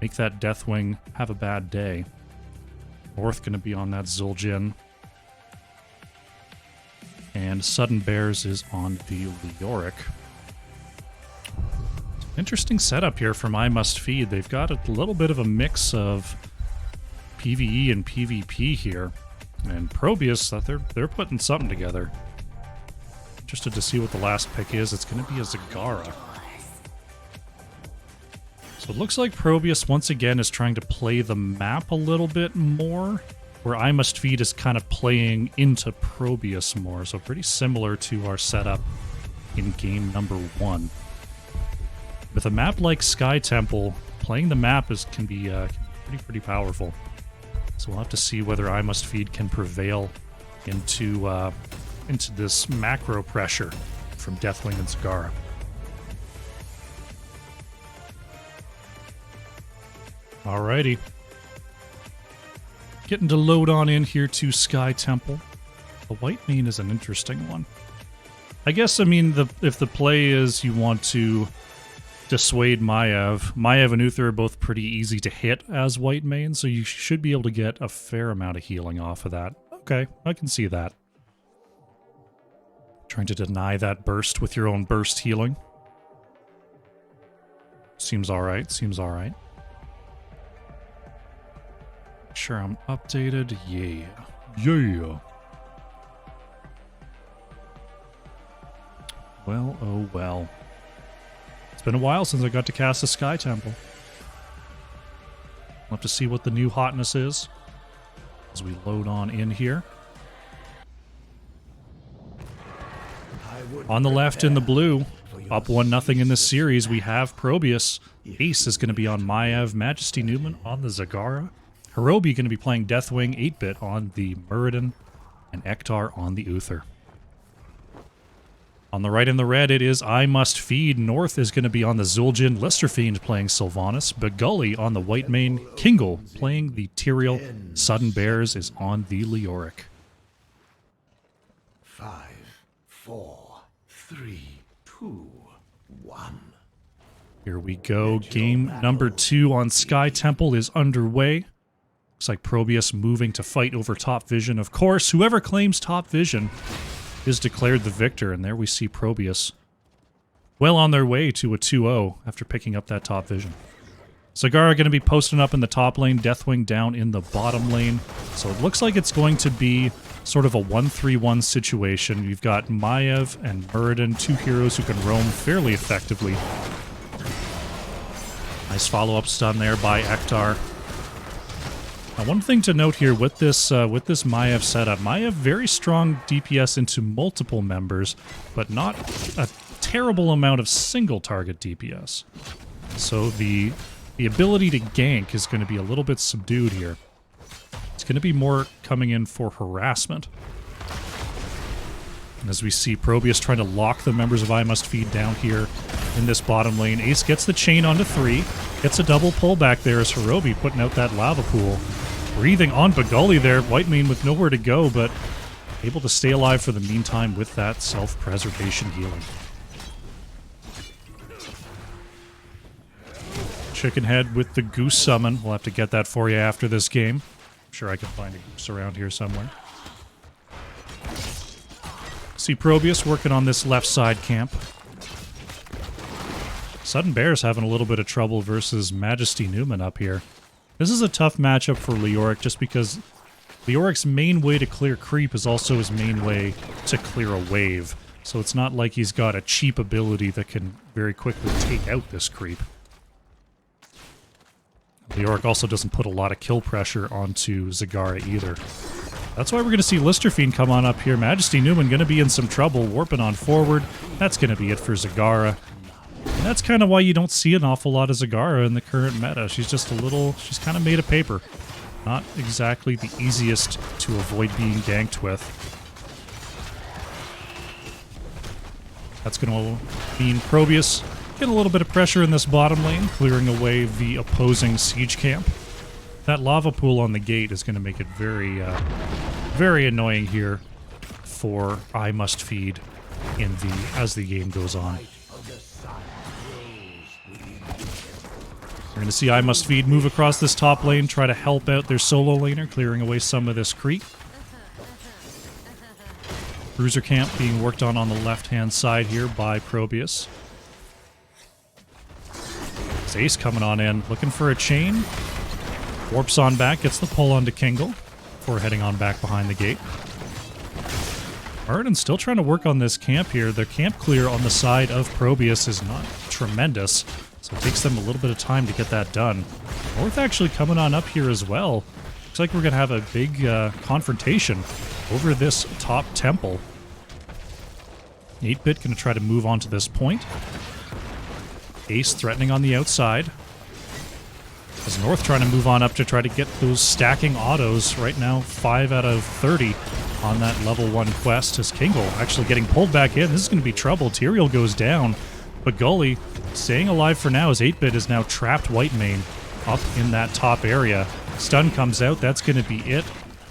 make that Deathwing have a bad day. North going to be on that Zul'jin. And Sudden Bears is on the Leoric. Interesting setup here from I Must Feed. They've got a little bit of a mix of PvE and PvP here. And ProBUs, they're putting something together. Interested to see what the last pick is. It's going to be a Zagara. So it looks like ProBUs once again is trying to play the map a little bit more, where I Must Feed is kind of playing into ProBUs more. So pretty similar to our setup in game number 1. With a map like Sky Temple, playing the map can be pretty powerful. So we'll have to see whether I Must Feed can prevail into this macro pressure from Deathwing and Zagara. Alrighty. Getting to load on in here to Sky Temple. The white main is an interesting one. I guess, I mean, if the play is you want to dissuade Maiev and Uther are both pretty easy to hit as white main, so you should be able to get a fair amount of healing off of that. Okay, I can see that. Trying to deny that burst with your own burst healing. Seems alright, seems alright. Sure, I'm updated. Yeah. Yeah. Well, oh well. It's been a while since I got to cast a Sky Temple. We'll have to see what the new hotness is as we load on in here. On the left in the blue, up 1-0 in this series, we have ProBUs. Ace is going to be on Maiev, Majesty Newman on the Zagara. Hirobi going to be playing Deathwing, 8-Bit on the Muradin, and Ektar on the Uther. On the right in the red, it is I Must Feed. North is going to be on the Zul'jin. Listerfiend playing Sylvanas. Begully on the white main. Kingle playing the Tyrael. Sudden Bears is on the Leoric. 5, 4, 3, 2, 1. Here we go. Game number 2 on Sky Temple is underway. Looks like ProBUs moving to fight over top vision. Of course, whoever claims top vision is declared the victor, and there we see ProBUs well on their way to a 2-0 after picking up that top vision. Zagara going to be posting up in the top lane, Deathwing down in the bottom lane. So it looks like it's going to be sort of a 1-3-1 situation. You've got Maiev and Muradin, two heroes who can roam fairly effectively. Nice follow-up stun there by Ektar. Now, one thing to note here with this Maiev setup, Maiev very strong DPS into multiple members, but not a terrible amount of single target DPS. So the ability to gank is going to be a little bit subdued here. It's going to be more coming in for harassment. And as we see ProBUs trying to lock the members of I Must Feed down here in this bottom lane. Ace gets the chain onto 3, gets a double pull back there as Hirobi putting out that lava pool. Breathing on Bagulli there, Whitemane with nowhere to go, but able to stay alive for the meantime with that self-preservation healing. Chickenhead with the Goose Summon. We'll have to get that for you after this game. I'm sure I can find a Goose around here somewhere. See ProBUs working on this left side camp. Sudden Bear's having a little bit of trouble versus Majesty Newman up here. This is a tough matchup for Leoric just because Leoric's main way to clear creep is also his main way to clear a wave. So it's not like he's got a cheap ability that can very quickly take out this creep. Leoric also doesn't put a lot of kill pressure onto Zagara either. That's why we're going to see Listerfiend come on up here. Majesty Newman going to be in some trouble, warping on forward. That's going to be it for Zagara. And that's kind of why you don't see an awful lot of Zagara in the current meta. She's just a little... she's kind of made of paper. Not exactly the easiest to avoid being ganked with. That's going to mean ProBUs get a little bit of pressure in this bottom lane, clearing away the opposing siege camp. That lava pool on the gate is going to make it very, very annoying here for I Must Feed in the as the game goes on. We're going to see I Must Feed move across this top lane, try to help out their solo laner, clearing away some of this creep. Bruiser camp being worked on the left-hand side here by ProBUs. Ace coming on in, looking for a chain. Warps on back, gets the pull onto Kingle before heading on back behind the gate. Muradin's still trying to work on this camp here. The camp clear on the side of ProBUs is not tremendous, so it takes them a little bit of time to get that done. North actually coming on up here as well. Looks like we're going to have a big confrontation over this top temple. 8-Bit going to try to move on to this point. Ace threatening on the outside. As North trying to move on up to try to get those stacking autos. Right now, 5 out of 30 on that level 1 quest. As Kingle actually getting pulled back in. This is going to be trouble. Tyrael goes down. But Gully staying alive for now as 8-Bit is now trapped Whitemane up in that top area. Stun comes out. That's going to be it.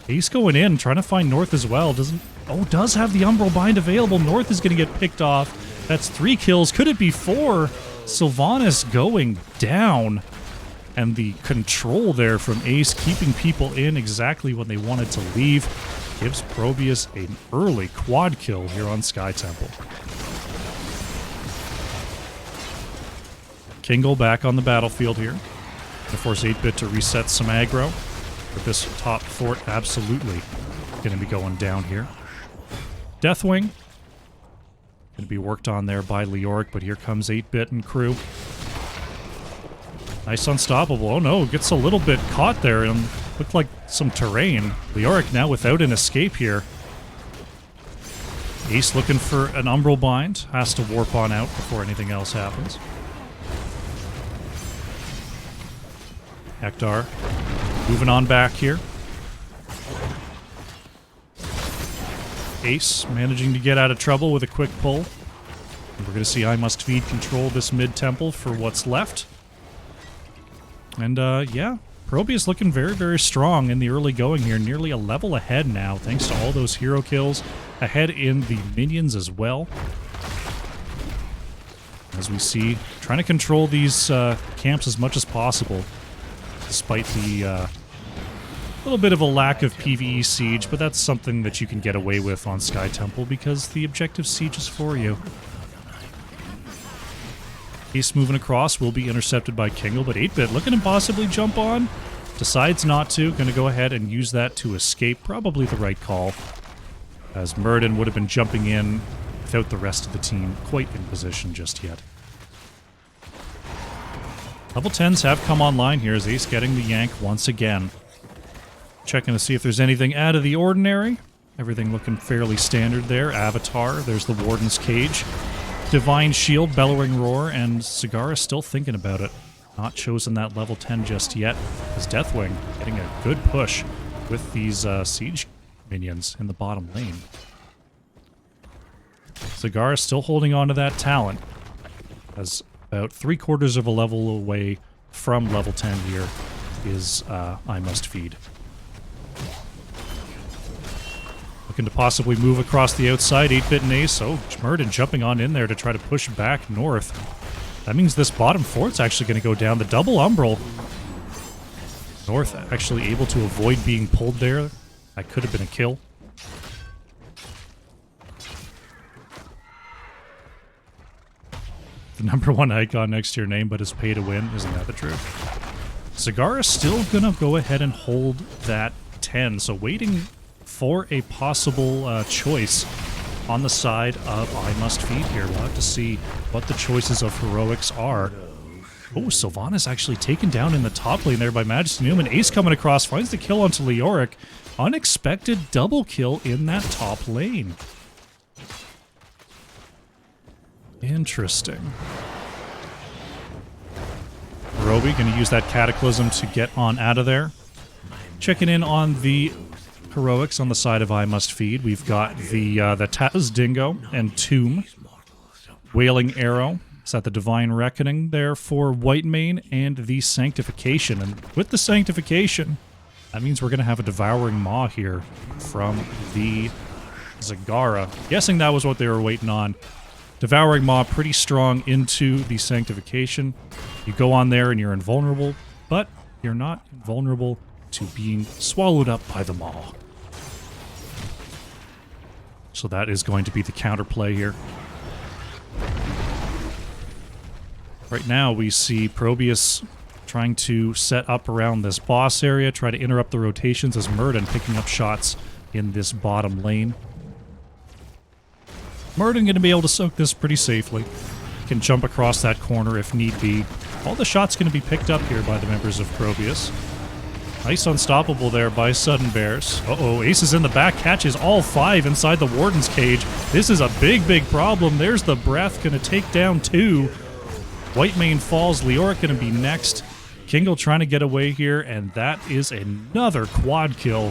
Ace going in, trying to find North as well. Does have the Umbral Bind available. North is going to get picked off. That's 3 kills. Could it be 4? Sylvanas going down, and the control there from Ace keeping people in exactly when they wanted to leave gives ProBUs an early quad kill here on Sky Temple. Kingle back on the battlefield here to force 8-Bit to reset some aggro, but this top fort absolutely going to be going down here. Deathwing going to be worked on there by Leoric, but here comes 8-Bit and crew. Nice unstoppable. Oh no, gets a little bit caught there and looked like some terrain. Leoric now without an escape here. Ace looking for an Umbral Bind. Has to warp on out before anything else happens. Ektar moving on back here. Ace managing to get out of trouble with a quick pull. And we're going to see I Must Feed control this mid-temple for what's left. And, yeah, ProBUs looking very, very strong in the early going here. Nearly a level ahead now, thanks to all those hero kills. Ahead in the minions as well. As we see, trying to control these camps as much as possible. Despite the little bit of a lack of PvE siege, but that's something that you can get away with on Sky Temple because the objective siege is for you. Ace moving across will be intercepted by Kingle, but 8-Bit looking to possibly jump on. Decides not to. Going to go ahead and use that to escape. Probably the right call, as Murden would have been jumping in without the rest of the team quite in position just yet. Level 10s have come online here as Ace getting the yank once again. Checking to see if there's anything out of the ordinary. Everything looking fairly standard there. Avatar, there's the Warden's Cage. Divine Shield, Bellowing Roar, and Sagara still thinking about it. Not chosen that level 10 just yet, as Deathwing getting a good push with these siege minions in the bottom lane. Sagara still holding on to that talent, as about 3/4 of a level away from level 10 here is I Must Feed. Looking to possibly move across the outside, 8-Bit and Ace. Oh, Murden jumping on in there to try to push back north. That means this bottom fort's actually going to go down. The double Umbral. North actually able to avoid being pulled there. That could have been a kill. The #1 icon next to your name, but is pay to win. Isn't that the truth? Sagara's still going to go ahead and hold that 10. So waiting for a possible choice on the side of I Must Feed here. We'll have to see what the choices of heroics are. Oh, Sylvanas actually taken down in the top lane there by Majesty Newman. Ace coming across, finds the kill onto Leoric. Unexpected double kill in that top lane. Interesting. Roby going to use that Cataclysm to get on out of there. Checking in on the heroics on the side of I Must Feed. We've got the Taz Dingo and Tomb. Wailing Arrow. Is that the Divine Reckoning there for Whitemane, and the Sanctification. And with the Sanctification, that means we're going to have a Devouring Maw here from the Zagara. Guessing that was what they were waiting on. Devouring Maw pretty strong into the Sanctification. You go on there and you're invulnerable, but you're not invulnerable to being swallowed up by the Maw. So that is going to be the counterplay here. Right now we see ProBUs trying to set up around this boss area, try to interrupt the rotations as Murden picking up shots in this bottom lane. Murden going to be able to soak this pretty safely. Can jump across that corner if need be. All the shots going to be picked up here by the members of ProBUs. Nice unstoppable there by Sudden Bears. Uh-oh, Ace is in the back, catches all 5 inside the Warden's Cage. This is a big, big problem. There's the Breath, going to take down 2. Whitemane falls, Leoric going to be next. Kingle trying to get away here, and that is another quad kill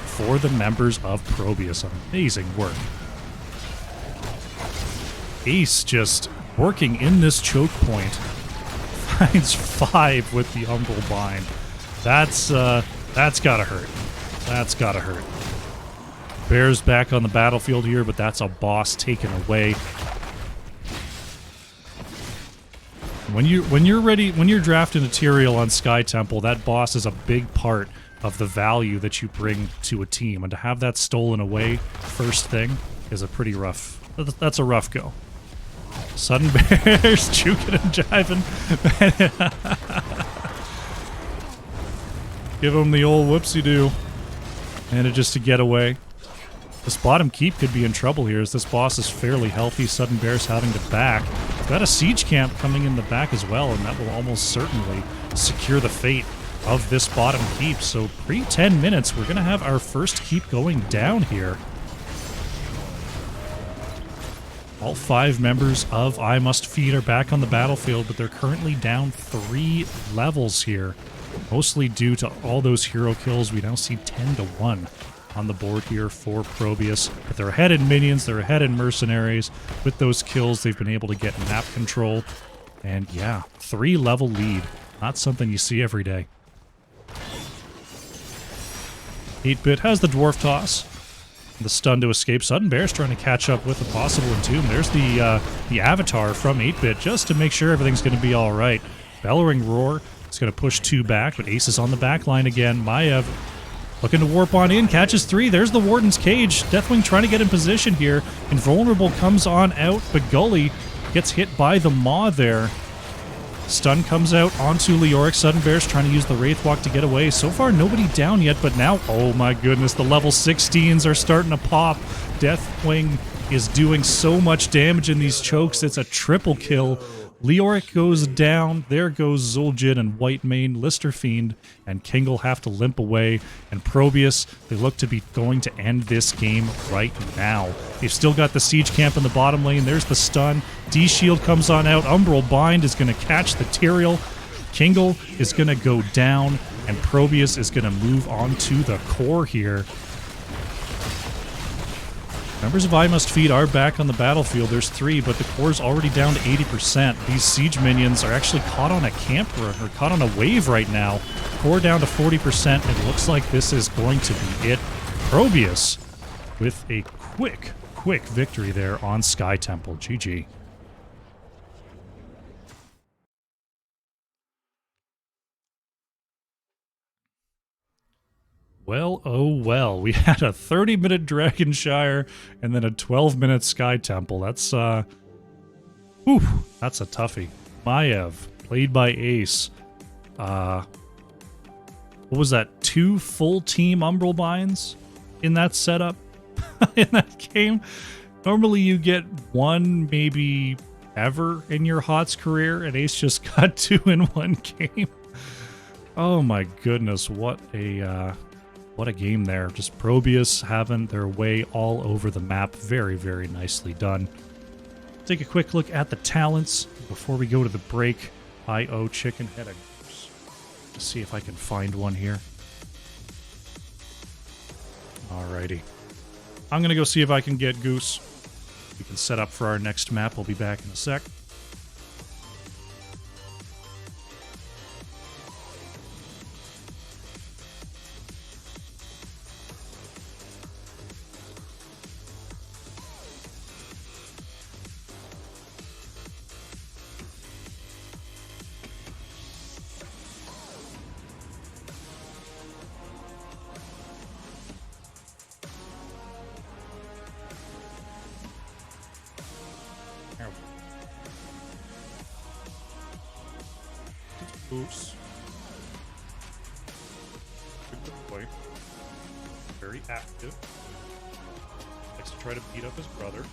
for the members of ProBUs. Amazing work. Ace just working in this choke point. Finds 5 with the Umbral Bind. That's gotta hurt. That's gotta hurt. Bears back on the battlefield here, but that's a boss taken away. When you're drafting Ethereal on Sky Temple, that boss is a big part of the value that you bring to a team, and to have that stolen away first thing is a pretty rough. That's a rough go. Sudden Bears juking and jiving. Give him the old whoopsie-doo. And it just to get away. This bottom keep could be in trouble here as this boss is fairly healthy. Sudden Bears having to back. Got a siege camp coming in the back as well, and that will almost certainly secure the fate of this bottom keep. So pre-10 minutes, we're going to have our first keep going down here. All 5 members of I Must Feed are back on the battlefield, but they're currently down 3 levels here. Mostly due to all those hero kills. We now see 10-1 on the board here for ProBUs. But they're ahead in minions, they're ahead in mercenaries. With those kills, they've been able to get map control. And yeah, 3-level lead. Not something you see every day. 8-Bit has the Dwarf Toss. The stun to escape. Sudden Bear's trying to catch up with a possible Entomb. There's the Avatar from 8-Bit just to make sure everything's going to be alright. Bellowing Roar. It's going to push 2 back, but Ace is on the back line again. Maiev looking to warp on in, catches 3. There's the Warden's Cage. Deathwing trying to get in position here. Invulnerable comes on out, but Gully gets hit by the Maw there. Stun comes out onto Leoric. Sudden Bear's trying to use the Wraith Walk to get away. So far, nobody down yet, but now, oh my goodness, the level 16s are starting to pop. Deathwing is doing so much damage in these chokes. It's a triple kill. Leoric goes down. There goes Zul'jin and Whitemane, Lister Fiend, and Kingle have to limp away. And ProBUs, they look to be going to end this game right now. They've still got the Siege Camp in the bottom lane. There's the stun. D-Shield comes on out. Umbral Bind is going to catch the Tyrael. Kingle is going to go down, and ProBUs is going to move on to the core here. Members of I Must Feed are back on the battlefield. There's 3, but the core's already down to 80%. These siege minions are actually caught on a camp or caught on a wave right now. Core down to 40%. It looks like this is going to be it. ProBUs with a quick victory there on Sky Temple. GG. Well, oh well. We had a 30-minute Dragonshire and then a 12-minute Sky Temple. That's, that's a toughie. Maiev, played by Ace. What was that? 2 full-team Umbral Binds in that setup? In that game? Normally you get 1, maybe ever in your HOTS career, and Ace just got 2 in 1 game. Oh my goodness, what a game there. Just ProBUs having their way all over the map. Very, very nicely done. Take a quick look at the talents before we go to the break. I.O. Chicken Head of Goose. Let's see if I can find one here. Alrighty. I'm going to go see if I can get Goose. We can set up for our next map. We'll be back in a sec. Oops. Good boy. Very active. Likes to try to beat up his brother.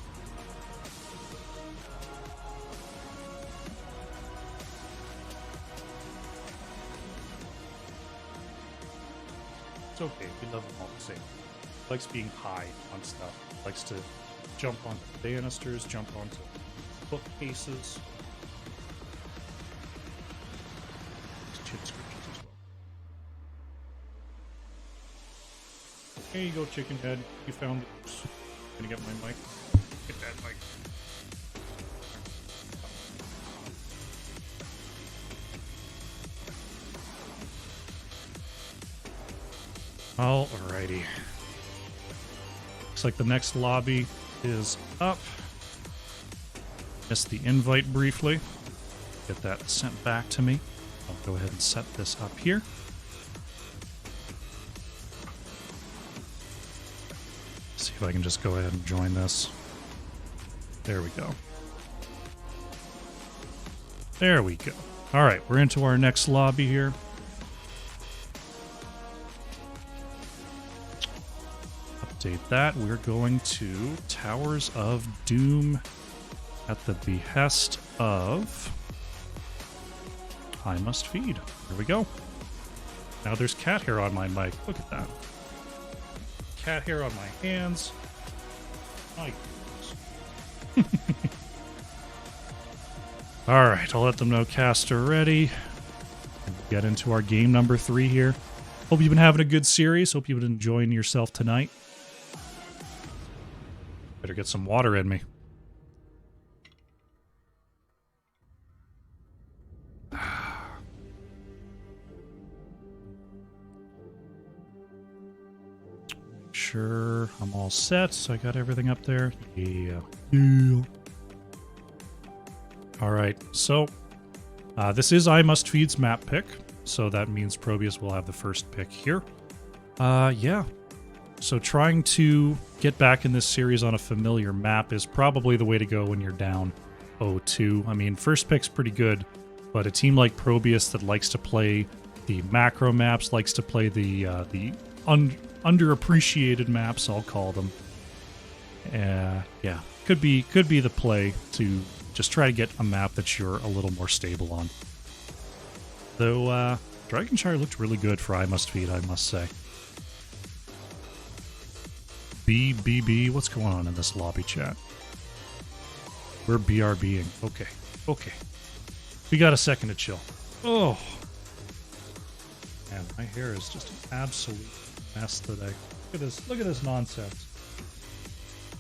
It's okay. We love him all the same. Likes being high on stuff. Likes to jump onto banisters, jump onto bookcases. Here you go, Chicken Head. You found it. Gonna get my mic. Get that mic. Alrighty. Looks like the next lobby is up. Missed the invite briefly. Get that sent back to me. I'll go ahead and set this up here. See if I can just go ahead and join this. There we go. There we go. All right, we're into our next lobby here. Update that. We're going to Towers of Doom at the behest of I Must Feed. Here we go. Now there's cat hair on my mic. Look at that. Cat hair on my hands. My goodness. Alright, I'll let them know caster ready. And we'll get into our game number 3 here. Hope you've been having a good series. Hope you've been enjoying yourself tonight. Better get some water in me. Sure, I'm all set. So I got everything up there. Yeah. All right. So this is I Must Feed's map pick. So that means ProBUs will have the first pick here. Yeah. So trying to get back in this series on a familiar map is probably the way to go when you're down 0-2. I mean, first pick's pretty good. But a team like ProBUs that likes to play the macro maps, likes to play the underappreciated maps, I'll call them. Yeah, could be the play to just try to get a map that you're a little more stable on. Though Dragonshire looked really good for I Must Feed, I must say. BBB, what's going on in this lobby chat? We're BRBing. Okay. We got a second to chill. Oh. Man, my hair is just an absolute mess today. Look at this nonsense.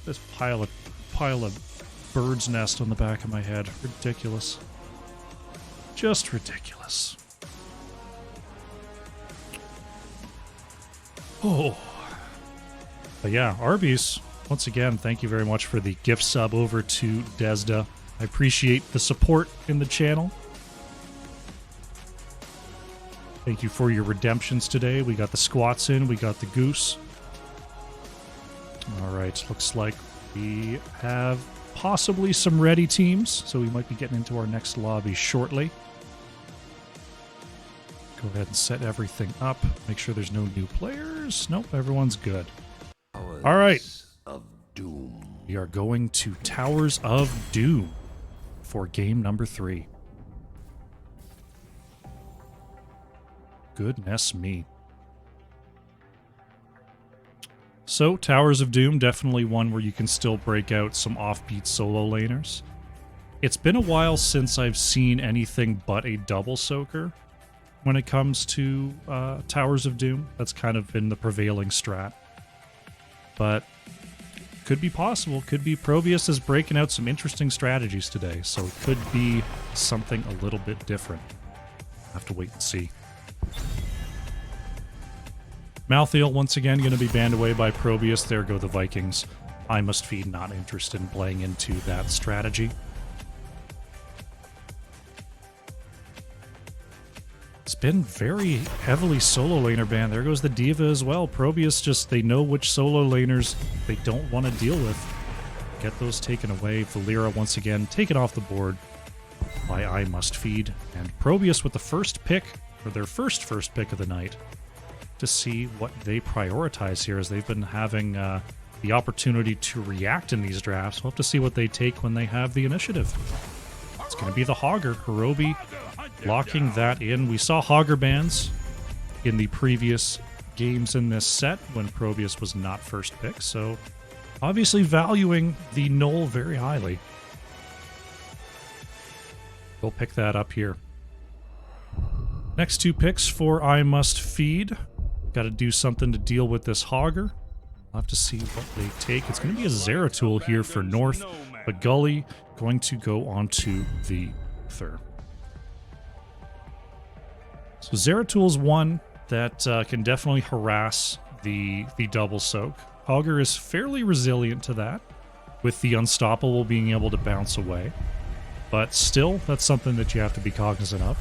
This pile of bird's nest on the back of my head. Ridiculous. Just ridiculous. Oh. But yeah, Arby's, once again, thank you very much for the gift sub over to Desda. I appreciate the support in the channel. Thank you for your redemptions today. We got the squats in, we got the goose. Alright, looks like we have possibly some ready teams, so we might be getting into our next lobby shortly. Go ahead and set everything up. Make sure there's no new players. Nope, everyone's good. Alright. We are going to Towers of Doom for game number 3. Goodness me. So, Towers of Doom, definitely one where you can still break out some offbeat solo laners. It's been a while since I've seen anything but a double soaker when it comes to Towers of Doom. That's kind of been the prevailing strat. But could be possible. Could be ProBUs is breaking out some interesting strategies today, so it could be something a little bit different. Have to wait and see. Malthael, once again, going to be banned away by ProBUs. There go the Vikings. I Must Feed, not interested in playing into that strategy. It's been very heavily solo laner banned. There goes the Diva as well. ProBUs just, they know which solo laners they don't want to deal with. Get those taken away. Valera, once again, taken off the board by I Must Feed. And ProBUs with the first pick, or their first pick of the night, to see what they prioritize here, as they've been having the opportunity to react in these drafts. We'll have to see what they take when they have the initiative. It's going to be the Hogger. Hirobi locking that in. We saw Hogger bans in the previous games in this set when ProBUs was not first pick, so obviously valuing the Null very highly. We'll pick that up here. Next 2 picks for I Must Feed. Got to do something to deal with this Hogger. I'll have to see what they take. It's going to be a Zeratul here for North, but Gully going to go onto the Uther. So Zeratul's one that can definitely harass the double soak. Hogger is fairly resilient to that, with the Unstoppable being able to bounce away. But still, that's something that you have to be cognizant of.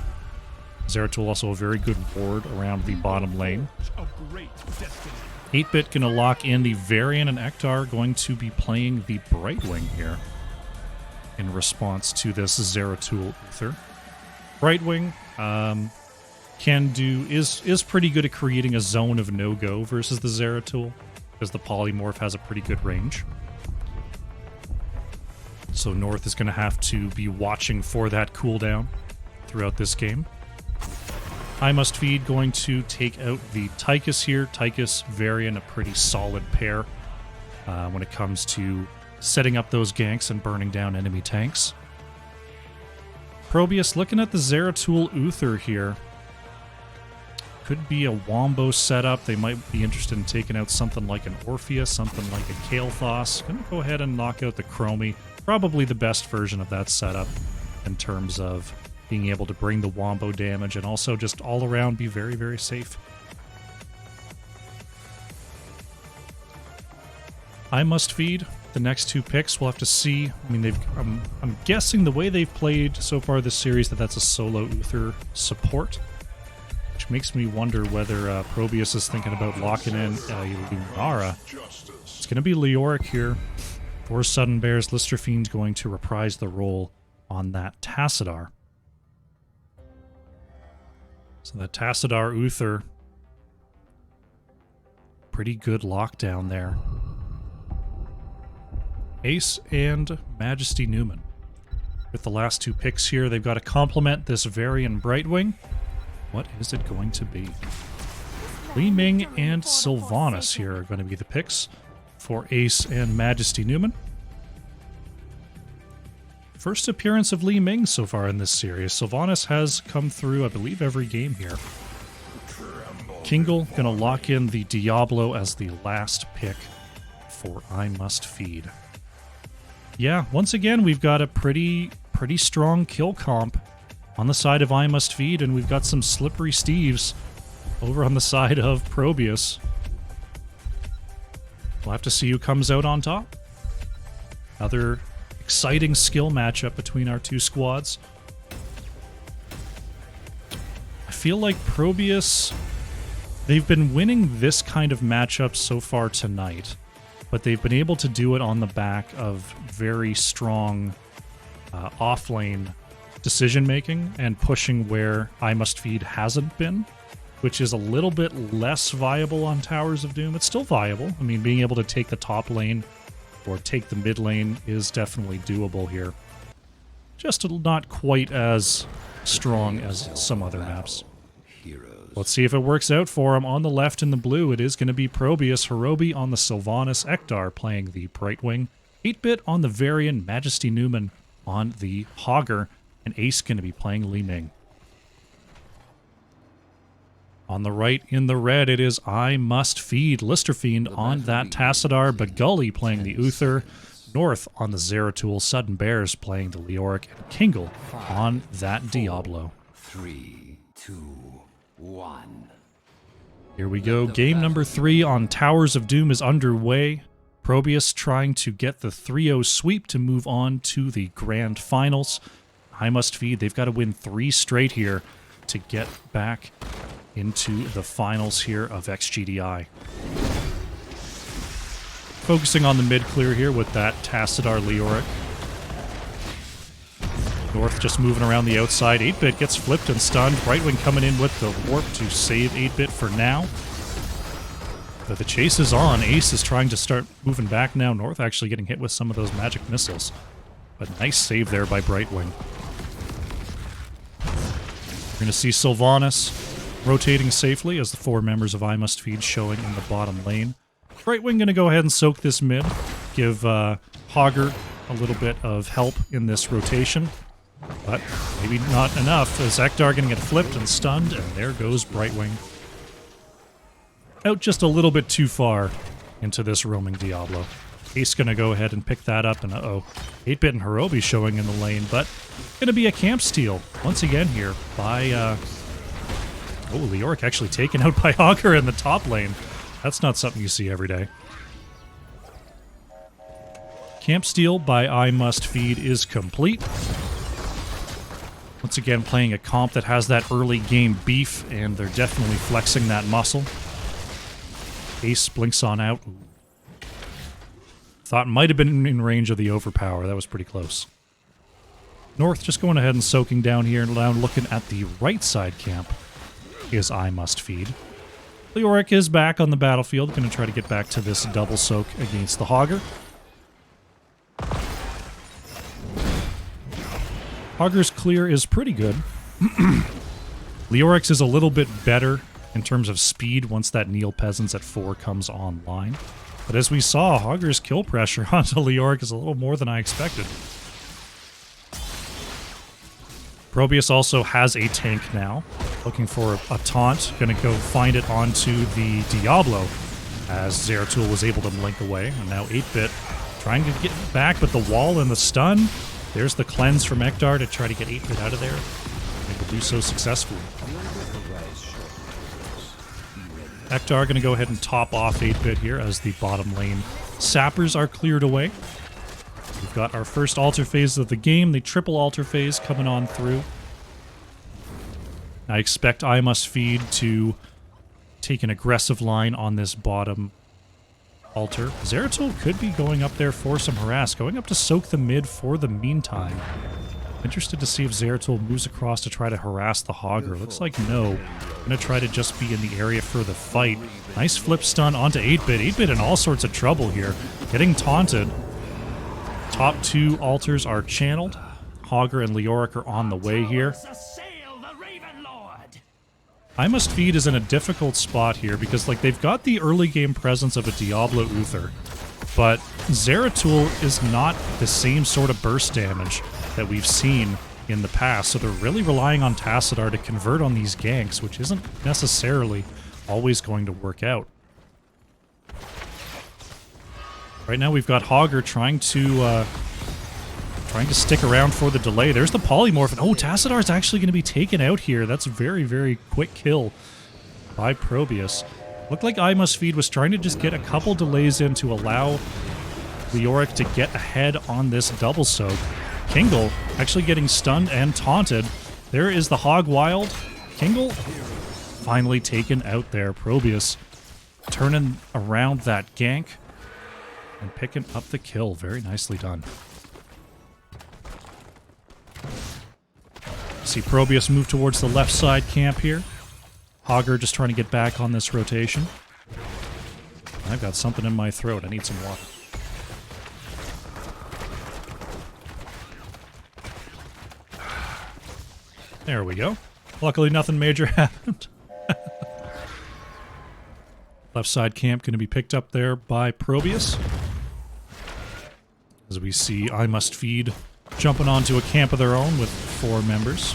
Zeratul also a very good ward around the bottom lane. 8-Bit going to lock in the Varian, and Ektar going to be playing the Brightwing here in response to this Zeratul Uther. Brightwing is pretty good at creating a zone of no-go versus the Zeratul, because the Polymorph has a pretty good range. So North is going to have to be watching for that cooldown throughout this game. I Must Feed going to take out the Tychus here. Tychus, Varian, a pretty solid pair when it comes to setting up those ganks and burning down enemy tanks. ProBUs looking at the Zeratul Uther here. Could be a Wombo setup. They might be interested in taking out something like an Orpheus, something like a Kael'thas. Gonna go ahead and knock out the Chromie. Probably the best version of that setup in terms of being able to bring the Wombo damage and also just all around be very, very safe. I Must Feed. The next 2 picks, we'll have to see. I mean, I'm guessing the way they've played so far this series that's a solo Uther support, which makes me wonder whether ProBUs is thinking about locking in Lunara. It's going to be Leoric here for Sudden Bears. Lister Fiend's going to reprise the role on that Tassadar. So the Tassadar Uther, pretty good lockdown there. Ace and Majesty Newman. With the last two picks here, they've got to complement this Varian Brightwing. What is it going to be? Li Ming and Sylvanas here are going to be the picks for Ace and Majesty Newman. First appearance of Li Ming so far in this series. Sylvanas has come through, I believe, every game here. Kingle going to lock in the Diablo as the last pick for I Must Feed. Yeah, once again, we've got a pretty strong kill comp on the side of I Must Feed, and we've got some slippery Steves over on the side of ProBUs. We'll have to see who comes out on top. Another exciting skill matchup between our two squads. I feel like ProBUs, they've been winning this kind of matchup so far tonight, but they've been able to do it on the back of very strong off-lane decision-making and pushing where I Must Feed hasn't been, which is a little bit less viable on Towers of Doom. It's still viable. I mean, being able to take the top lane or take the mid lane is definitely doable here. Just not quite as strong as some other maps. Let's see if it works out for him. On the left in the blue, it is going to be ProBUs. Hirobi on the Sylvanas. Ektar playing the Brightwing. 8-bit on the Varian. Majesty Newman on the Hogger. And Ace going to be playing Li Ming. On the right in the red, it is I Must Feed. Listerfiend on that Tassadar. Bagully playing the Uther. North on the Zeratul. Sudden Bears playing the Leoric. And Kingle on that Diablo. 3, 2, 1. Here we go. Game number 3 on Towers of Doom is underway. ProBUs trying to get the 3-0 sweep to move on to the grand finals. I Must Feed. They've got to win 3 straight here to get back into the finals here of XGDI. Focusing on the mid clear here with that Tassadar Leoric. North just moving around the outside. 8-bit gets flipped and stunned. Brightwing coming in with the warp to save 8-bit for now. But the chase is on. Ace is trying to start moving back now. North actually getting hit with some of those magic missiles. But nice save there by Brightwing. We're going to see Sylvanas rotating safely as the 4 members of I Must Feed showing in the bottom lane. Brightwing going to go ahead and soak this mid. Give Hogger a little bit of help in this rotation. But maybe not enough, as Ektar going to get flipped and stunned, and there goes Brightwing. Out just a little bit too far into this roaming Diablo. Ace going to go ahead and pick that up, and uh-oh. 8-bit and Hirobi showing in the lane, but going to be a camp steal once again here by... Oh, Leoric actually taken out by Hogger in the top lane. That's not something you see every day. Camp steal by I Must Feed is complete. Once again, playing a comp that has that early game beef, and they're definitely flexing that muscle. Ace blinks on out. Thought might have been in range of the overpower. That was pretty close. North just going ahead and soaking down here, and now looking at the right side camp is I Must Feed. Leoric is back on the battlefield, going to try to get back to this double soak against the Hogger. Hogger's clear is pretty good. Leoric's is a little bit better in terms of speed once that Neil Peasants at 4 comes online. But as we saw, Hogger's kill pressure onto Leoric is a little more than I expected. ProBUs also has a tank now, looking for a taunt. Going to go find it onto the Diablo, as Zeratul was able to blink away. And now 8-bit trying to get back, but the wall and the stun. There's the cleanse from Ektar to try to get 8-bit out of there. They will do so successfully. Ektar going to go ahead and top off 8-bit here as the bottom lane sappers are cleared away. We've got our first altar phase of the game, the triple altar phase coming on through. I expect I Must Feed to take an aggressive line on this bottom altar. Zeratul could be going up there for some harass, going up to soak the mid for the meantime. Interested to see if Zeratul moves across to try to harass the Hogger. Looks like no. Gonna try to just be in the area for the fight. Nice flip stun onto 8-Bit. 8-Bit in all sorts of trouble here. Getting taunted. Top two altars are channeled. Hogger and Leoric are on the way here. I Must Feed is in a difficult spot here because like they've got the early game presence of a Diablo Uther, but Zeratul is not the same sort of burst damage that we've seen in the past, so they're really relying on Tassadar to convert on these ganks, which isn't necessarily always going to work out. Right now we've got Hogger trying to stick around for the delay. There's the polymorph, and oh, Tassadar's actually going to be taken out here. That's a very, very quick kill by ProBUs. Looked like I Must Feed was trying to just get a couple delays in to allow Leoric to get ahead on this double soak. Kingle actually getting stunned and taunted. There is the Hog Wild. Kingle finally taken out there. ProBUs turning around that gank and picking up the kill. Very nicely done. See ProBUs move towards the left side camp here. Hogger just trying to get back on this rotation. I've got something in my throat. I need some water. There we go. Luckily nothing major happened. Left side camp going to be picked up there by ProBUs. As we see I Must Feed jumping onto a camp of their own with 4 members.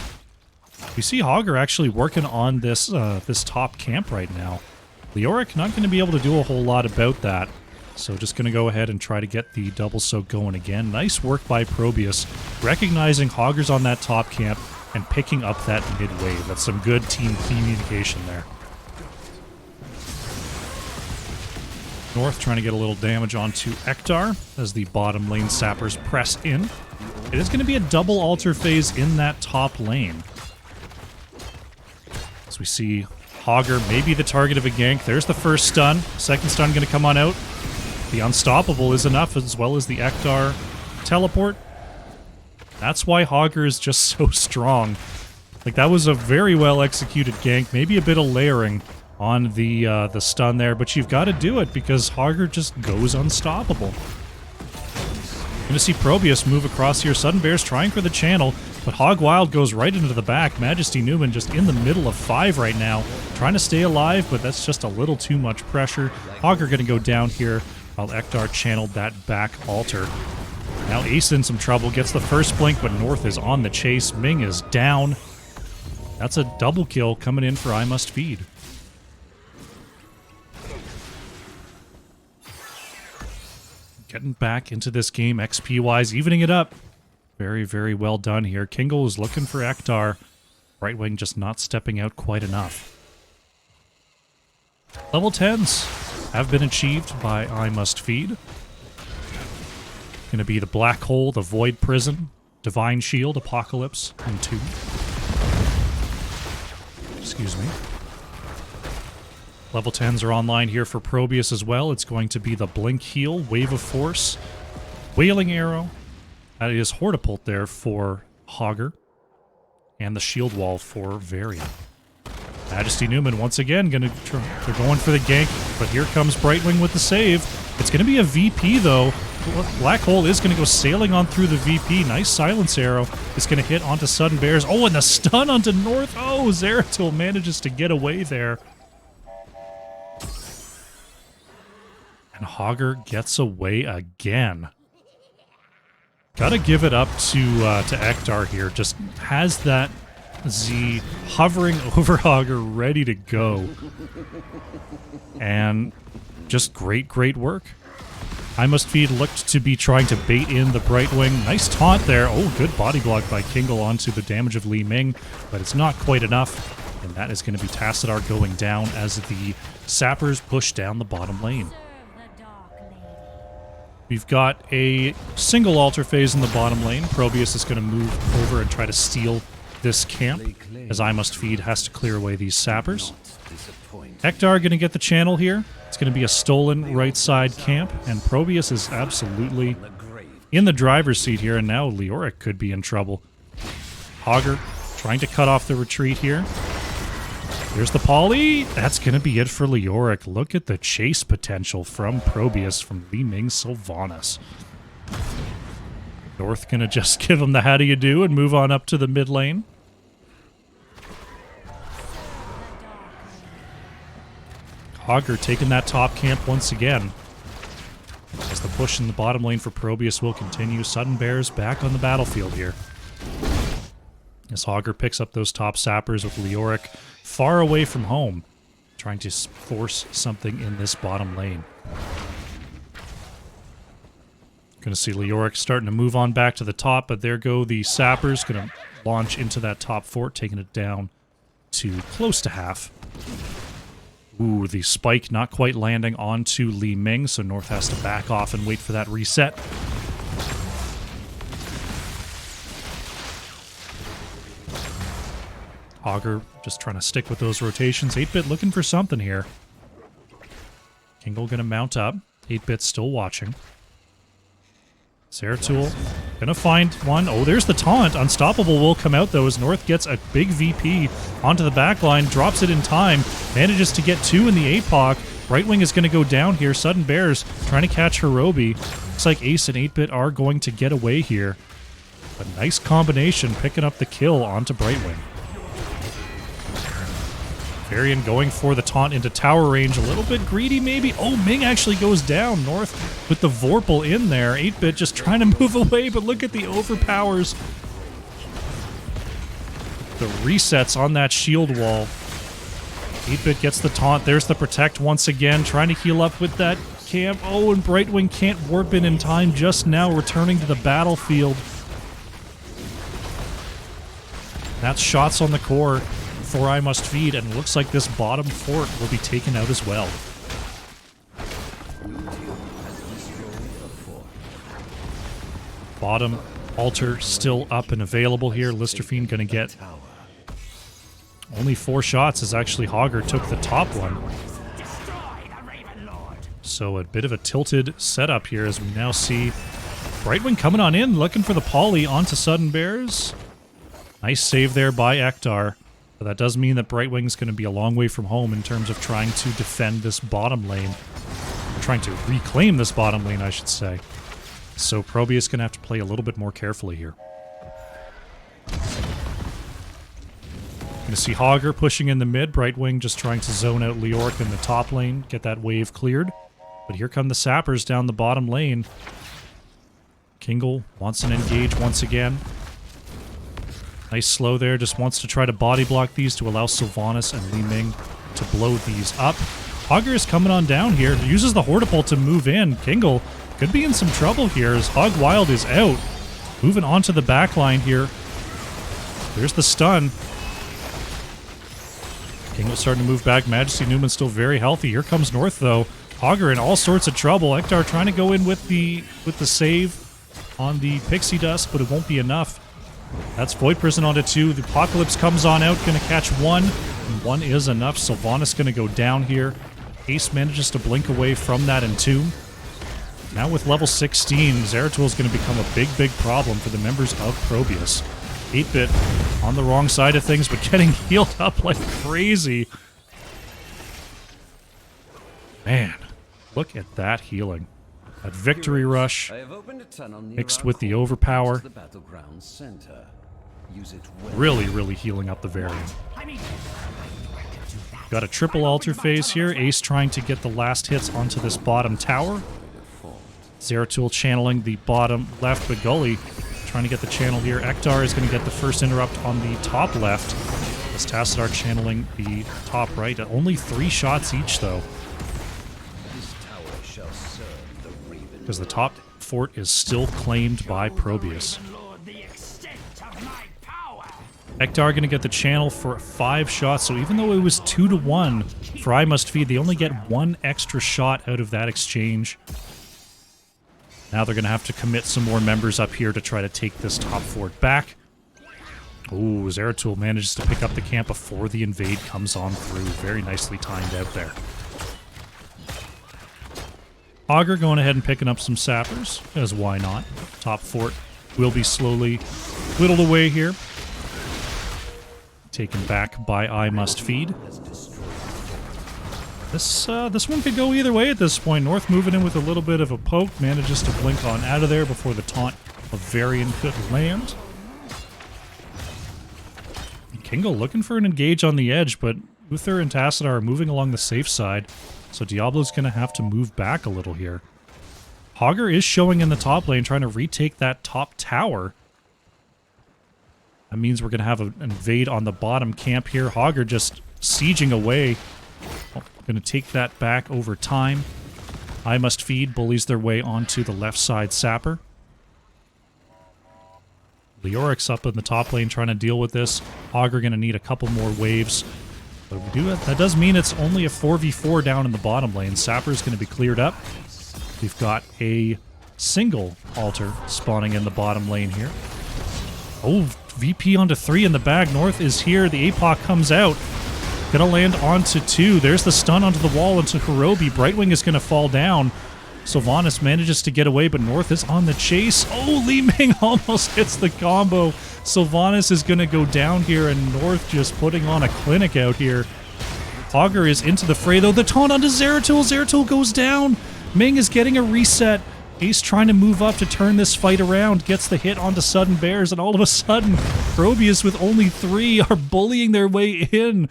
We see Hogger actually working on this this top camp right now. Leoric not going to be able to do a whole lot about that. So just going to go ahead and try to get the double soak going again. Nice work by ProBUs, recognizing Hogger's on that top camp and picking up that mid wave. That's some good team communication there. North trying to get a little damage onto Ektar as the bottom lane sappers press in. It is going to be a double altar phase in that top lane. As we see Hogger maybe the target of a gank. There's the first stun. Second stun going to come on out. The Unstoppable is enough, as well as the Ektar teleport. That's why Hogger is just so strong. Like, that was a very well executed gank. Maybe a bit of layering on the stun there, but you've got to do it because Hogger just goes unstoppable. Going to see ProBUs move across here. Sudden Bear's trying for the channel, but Hog Wild goes right into the back. Majesty Newman just in the middle of 5 right now, trying to stay alive, but that's just a little too much pressure. Hogger going to go down here while Ektar channeled that back altar. Now Ace in some trouble, gets the first blink, but North is on the chase. Ming is down. That's a double kill coming in for I Must Feed. Getting back into this game XP-wise, evening it up. Very, very well done here. Kingle is looking for Ektar. Right wing just not stepping out quite enough. Level 10s have been achieved by I Must Feed. Going to be the Black Hole, the Void Prison, Divine Shield, Apocalypse, and Tomb. Excuse me. Level 10s are online here for ProBUs as well. It's going to be the Blink Heal, Wave of Force, Wailing Arrow. That is Hortipult there for Hogger, and the Shield Wall for Varian. Majesty Newman once again they're going for the gank, but here comes Brightwing with the save. It's going to be a VP though. Black Hole is going to go sailing on through the VP. Nice silence arrow. It's going to hit onto Sudden Bears. Oh, and the stun onto North. Oh, Zeratul manages to get away there. And Hogger gets away again. Gotta give it up to Ektar here. Just has that Z hovering over Hogger, ready to go. And just great, great work. I Must Feed looked to be trying to bait in the Brightwing. Nice taunt there. Oh, good body block by Kingle onto the damage of Li Ming, but it's not quite enough. And that is going to be Tassadar going down as the Sappers push down the bottom lane. We've got a single altar phase in the bottom lane. ProBUs is going to move over and try to steal this camp, as I Must Feed has to clear away these Sappers. Ektar going to get the channel here. It's going to be a stolen right side camp, and ProBUs is absolutely in the driver's seat here, and now Leoric could be in trouble. Hogger trying to cut off the retreat here. Here's the poly. That's going to be it for Leoric. Look at the chase potential from ProBUs, from Li Ming Sylvanas. North going to just give him the how do you do and move on up to the mid lane. Hogger taking that top camp once again. As the push in the bottom lane for ProBUs will continue. Sudden Bears back on the battlefield here. As Hogger picks up those top sappers with Leoric far away from home, trying to force something in this bottom lane. Gonna see Leoric starting to move on back to the top, but there go the sappers. Gonna launch into that top fort, taking it down to close to half. Ooh, the spike not quite landing onto Li Ming, so North has to back off and wait for that reset. Hogger just trying to stick with those rotations. 8-Bit looking for something here. Kingle gonna mount up. 8-Bit still watching. Zeratul gonna find one. Oh, there's the taunt. Unstoppable will come out, though, as North gets a big VP onto the back line, drops it in time, manages to get 2 in the APOC. Brightwing is gonna go down here. Sudden Bears trying to catch Hirobi. Looks like Ace and 8-Bit are going to get away here. A nice combination, picking up the kill onto Brightwing. Varian going for the taunt into tower range. A little bit greedy, maybe. Oh, Ming actually goes down. North with the Vorpal in there. 8-Bit just trying to move away, but look at the overpowers. The resets on that shield wall. 8-Bit gets the taunt. There's the protect once again, trying to heal up with that camp. Oh, and Brightwing can't warp in time just now, returning to the battlefield. That's shots on the core. For I must feed, and it looks like this bottom fort will be taken out as well. Bottom altar still up and available here. Listerfiend gonna get only 4 shots, as actually Hogger took the top one. So a bit of a tilted setup here as we now see Brightwing coming on in, looking for the poly onto Sudden Bears. Nice save there by Ektar. But that does mean that Brightwing's going to be a long way from home in terms of trying to defend this bottom lane. Trying to reclaim this bottom lane, I should say. So ProBUs is going to have to play a little bit more carefully here. Going to see Hogger pushing in the mid. Brightwing just trying to zone out Leoric in the top lane, get that wave cleared. But here come the sappers down the bottom lane. Kingle wants an engage once again. Nice slow there, just wants to try to body block these to allow Sylvanas and Li Ming to blow these up. Hogger is coming on down here, uses the Hortipole to move in. Kingle could be in some trouble here as Hog Wild is out. Moving on to the back line here. There's the stun. Kingle starting to move back. Majesty Newman's still very healthy. Here comes North, though. Hogger in all sorts of trouble. Ektar trying to go in with the save on the Pixie Dust, but it won't be enough. That's Void Prison onto 2. The Apocalypse comes on out, going to catch 1. And 1 is enough. Sylvanas going to go down here. Ace manages to blink away from that Entomb. Now with level 16, Zeratul is going to become a big, big problem for the members of ProBUs. 8-Bit on the wrong side of things, but getting healed up like crazy. Man, look at that healing. That victory rush mixed with the overpower. Really, really healing up the variant. Got a triple altar phase here. Ace trying to get the last hits onto this bottom tower. Zeratul channeling the bottom left, but Gully trying to get the channel here. Ektar is going to get the first interrupt on the top left. As Tassadar channeling the top right. Only 3 shots each, though. Because the top fort is still claimed by ProBUs. Ektar going to get the channel for 5 shots, so even though it was 2-1 for I Must Feed, they only get 1 extra shot out of that exchange. Now they're going to have to commit some more members up here to try to take this top fort back. Ooh, Zeratul manages to pick up the camp before the invade comes on through. Very nicely timed out there. Hogger going ahead and picking up some sappers, because why not? Top fort will be slowly whittled away here. taken back by I Must Feed. This one could go either way at this point. North moving in with a little bit of a poke, manages to blink on out of there before the taunt of Varian could land. Kingle looking for an engage on the edge, but Uther and Tassadar are moving along the safe side, so Diablo's going to have to move back a little here. Hogger is showing in the top lane, trying to retake that top tower. That means we're going to have an invade on the bottom camp here. Hogger just sieging away. Going to take that back over time. I Must Feed bullies their way onto the left side Sapper. Leoric's up in the top lane trying to deal with this. Hogger going to need a couple more waves. But if we do it, that does mean it's only a 4v4 down in the bottom lane. Sapper's going to be cleared up. We've got a single altar spawning in the bottom lane here. Oh, VP onto 3 in the bag. North is here. The APOC comes out. Gonna land onto 2. There's the stun onto the wall into Hirobi. Brightwing is gonna fall down. Sylvanas manages to get away, but North is on the chase. Oh, Li Ming almost hits the combo. Sylvanas is gonna go down here, and North just putting on a clinic out here. Hogger is into the fray, though. The taunt onto Zeratul. Zeratul goes down. Ming is getting a reset. Ace trying to move up to turn this fight around. Gets the hit onto Sudden Bears, and all of a sudden, ProBUs with only 3 are bullying their way in.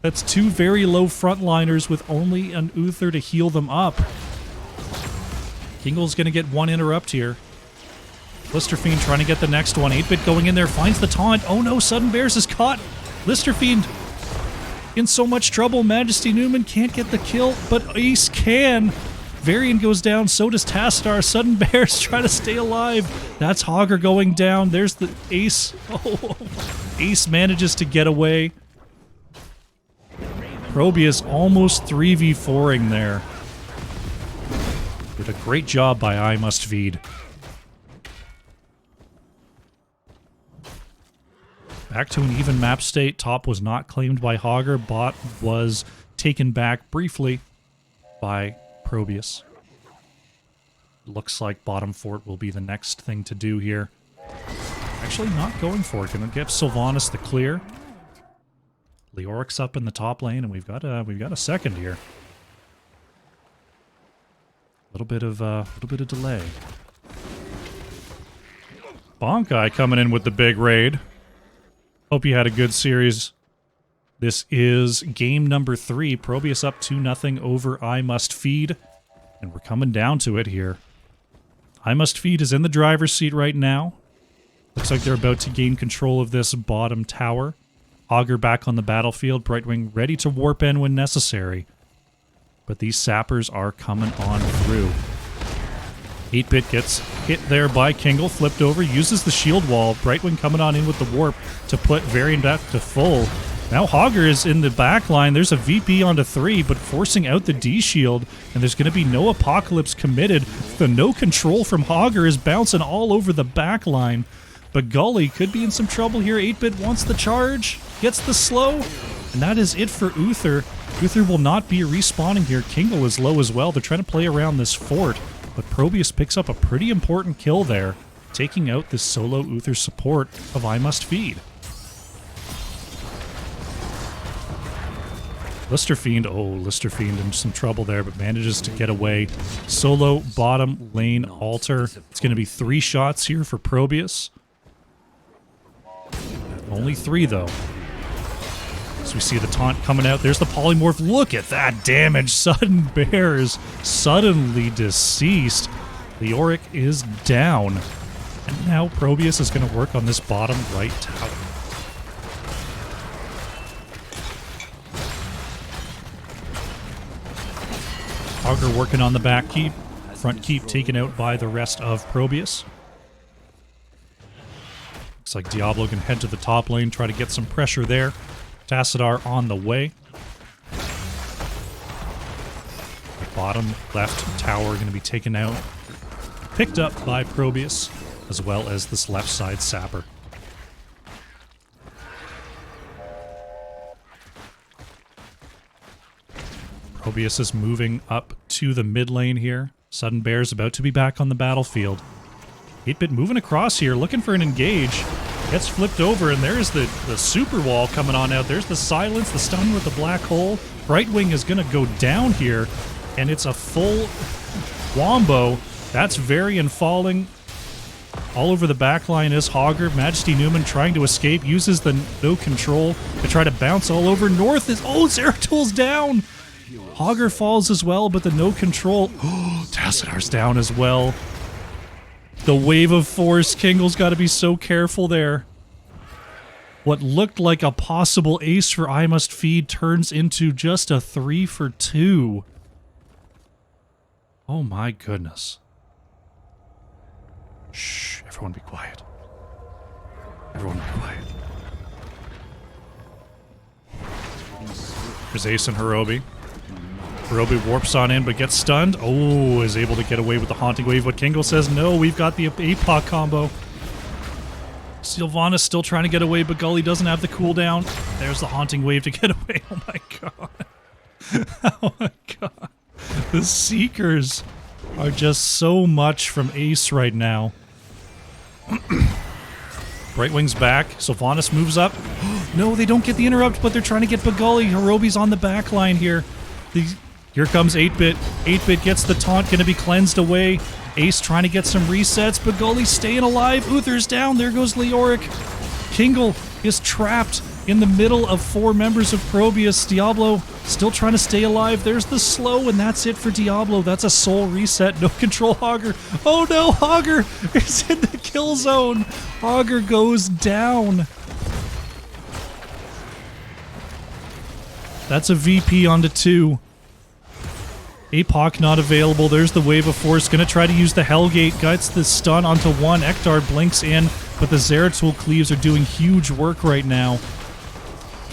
That's 2 very low frontliners with only an Uther to heal them up. Kingle's going to get one interrupt here. Listerfiend trying to get the next one. 8-Bit going in there, finds the taunt. Oh no, Sudden Bears is caught. Listerfiend in so much trouble. Majesty Newman can't get the kill, but Ace can. Varian goes down, so does Tassadar. Sudden Bears trying to stay alive. That's Hogger going down. There's the Ace. Oh, Ace manages to get away. ProBUs almost 3v4ing there. Did a great job by I Must Feed. Back to an even map state. Top was not claimed by Hogger. Bot was taken back briefly by ProBUs. Looks like bottom fort will be the next thing to do here. Actually not going for it. Gonna give Sylvanas the clear. Leoric's up in the top lane, and we've got a second here. A little bit of delay. Bonkai coming in with the big raid. Hope you had a good series. This is game number 3. ProBUs up 2-0 over I Must Feed, and we're coming down to it here. I Must Feed is in the driver's seat right now. Looks like they're about to gain control of this bottom tower. Hogger back on the battlefield, Brightwing ready to warp in when necessary. But these sappers are coming on through. 8-Bit gets hit there by Kingle, flipped over, uses the shield wall. Brightwing coming on in with the warp to put Varian back to full. Now Hogger is in the back line. There's a VP onto 3, but forcing out the D-shield, and there's going to be no Apocalypse committed. The no control from Hogger is bouncing all over the back line. But Gully could be in some trouble here. 8-Bit wants the charge, gets the slow, and that is it for Uther. Uther will not be respawning here. Kingle is low as well. They're trying to play around this fort, but ProBUs picks up a pretty important kill there, taking out this solo Uther support of I Must Feed. Listerfiend, Listerfiend in some trouble there, but manages to get away. Solo bottom lane altar. It's going to be 3 shots here for ProBUs. Only 3, though. So we see the taunt coming out. There's the polymorph. Look at that damage. Sudden Bears suddenly deceased. Leoric is down. And now ProBUs is going to work on this bottom right tower. Hogger working on the back keep. Front keep taken out by the rest of ProBUs. Looks like Diablo can head to the top lane, try to get some pressure there. Tassadar on the way. The bottom left tower going to be taken out. Picked up by ProBUs, as well as this left side sapper. ProBUs is moving up to the mid lane here. Sudden Bear's about to be back on the battlefield. 8-Bit moving across here, looking for an engage. Gets flipped over, and there's the super wall coming on out. There's the silence, the stun with the black hole. Brightwing is going to go down here, and it's a full wombo. That's Varian falling. All over the backline is Hogger. Majesty Newman trying to escape, uses the no control to try to bounce all over. North is... Oh, Zeratul down! Hogger falls as well, but the no control... Oh, Tassidar's down as well. The wave of force. Kingle's got to be so careful there. What looked like a possible ace for I Must Feed turns into just a 3 for 2. Oh my goodness. Shh, everyone be quiet. Everyone be quiet. There's Ace and Hirobi. Hirobi warps on in but gets stunned. Oh, is able to get away with the Haunting Wave. But Kingle says, no, we've got the APOC combo. Sylvanas still trying to get away, but Gully doesn't have the cooldown. There's the Haunting Wave to get away. Oh my god. Oh my god. The Seekers are just so much from Ace right now. Brightwing's back. Sylvanas moves up. No, they don't get the interrupt, but they're trying to get Bagully. Hirobi's on the back line here. Here comes 8-Bit. 8-Bit gets the taunt, going to be cleansed away. Ace trying to get some resets. Bagully's staying alive. Uther's down. There goes Leoric. Kingle is trapped in the middle of 4 members of ProBUs. Diablo still trying to stay alive. There's the slow, and that's it for Diablo. That's a soul reset. No control Hogger. Oh no, Hogger is in the kill zone. Hogger goes down. That's a VP onto 2. APOC not available. There's the Wave of Force. Gonna try to use the Hellgate. Gets the stun onto 1. Ektar blinks in, but the Zeratul Cleaves are doing huge work right now.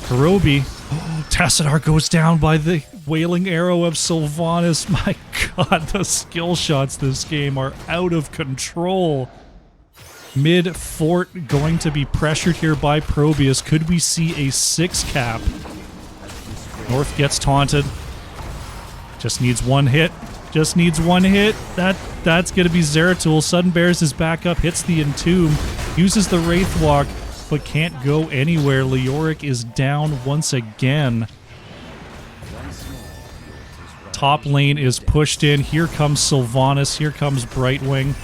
Hirobi. Oh, Tassadar goes down by the Wailing Arrow of Sylvanas. My god, the skill shots this game are out of control. Mid-fort going to be pressured here by ProBUs. Could we see a 6 cap? North gets taunted. Just needs 1 hit. Just needs 1 hit. That's going to be Zeratul. Sudden Bears is back up, hits the Entomb, uses the Wraith Walk, but can't go anywhere. Leoric is down once again. Top lane is pushed in. Here comes Sylvanas. Here comes Brightwing.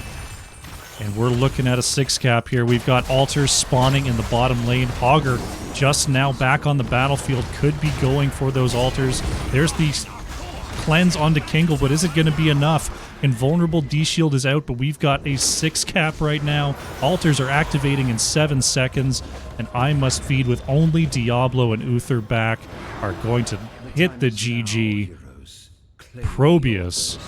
And we're looking at a 6 cap here. We've got altars spawning in the bottom lane. Hogger just now back on the battlefield. Could be going for those altars. There's the cleanse onto Kingle, but is it going to be enough? Invulnerable D-Shield is out, but we've got a 6 cap right now. Altars are activating in 7 seconds, and I Must Feed with only Diablo and Uther back are going to hit the GG. ProBUs,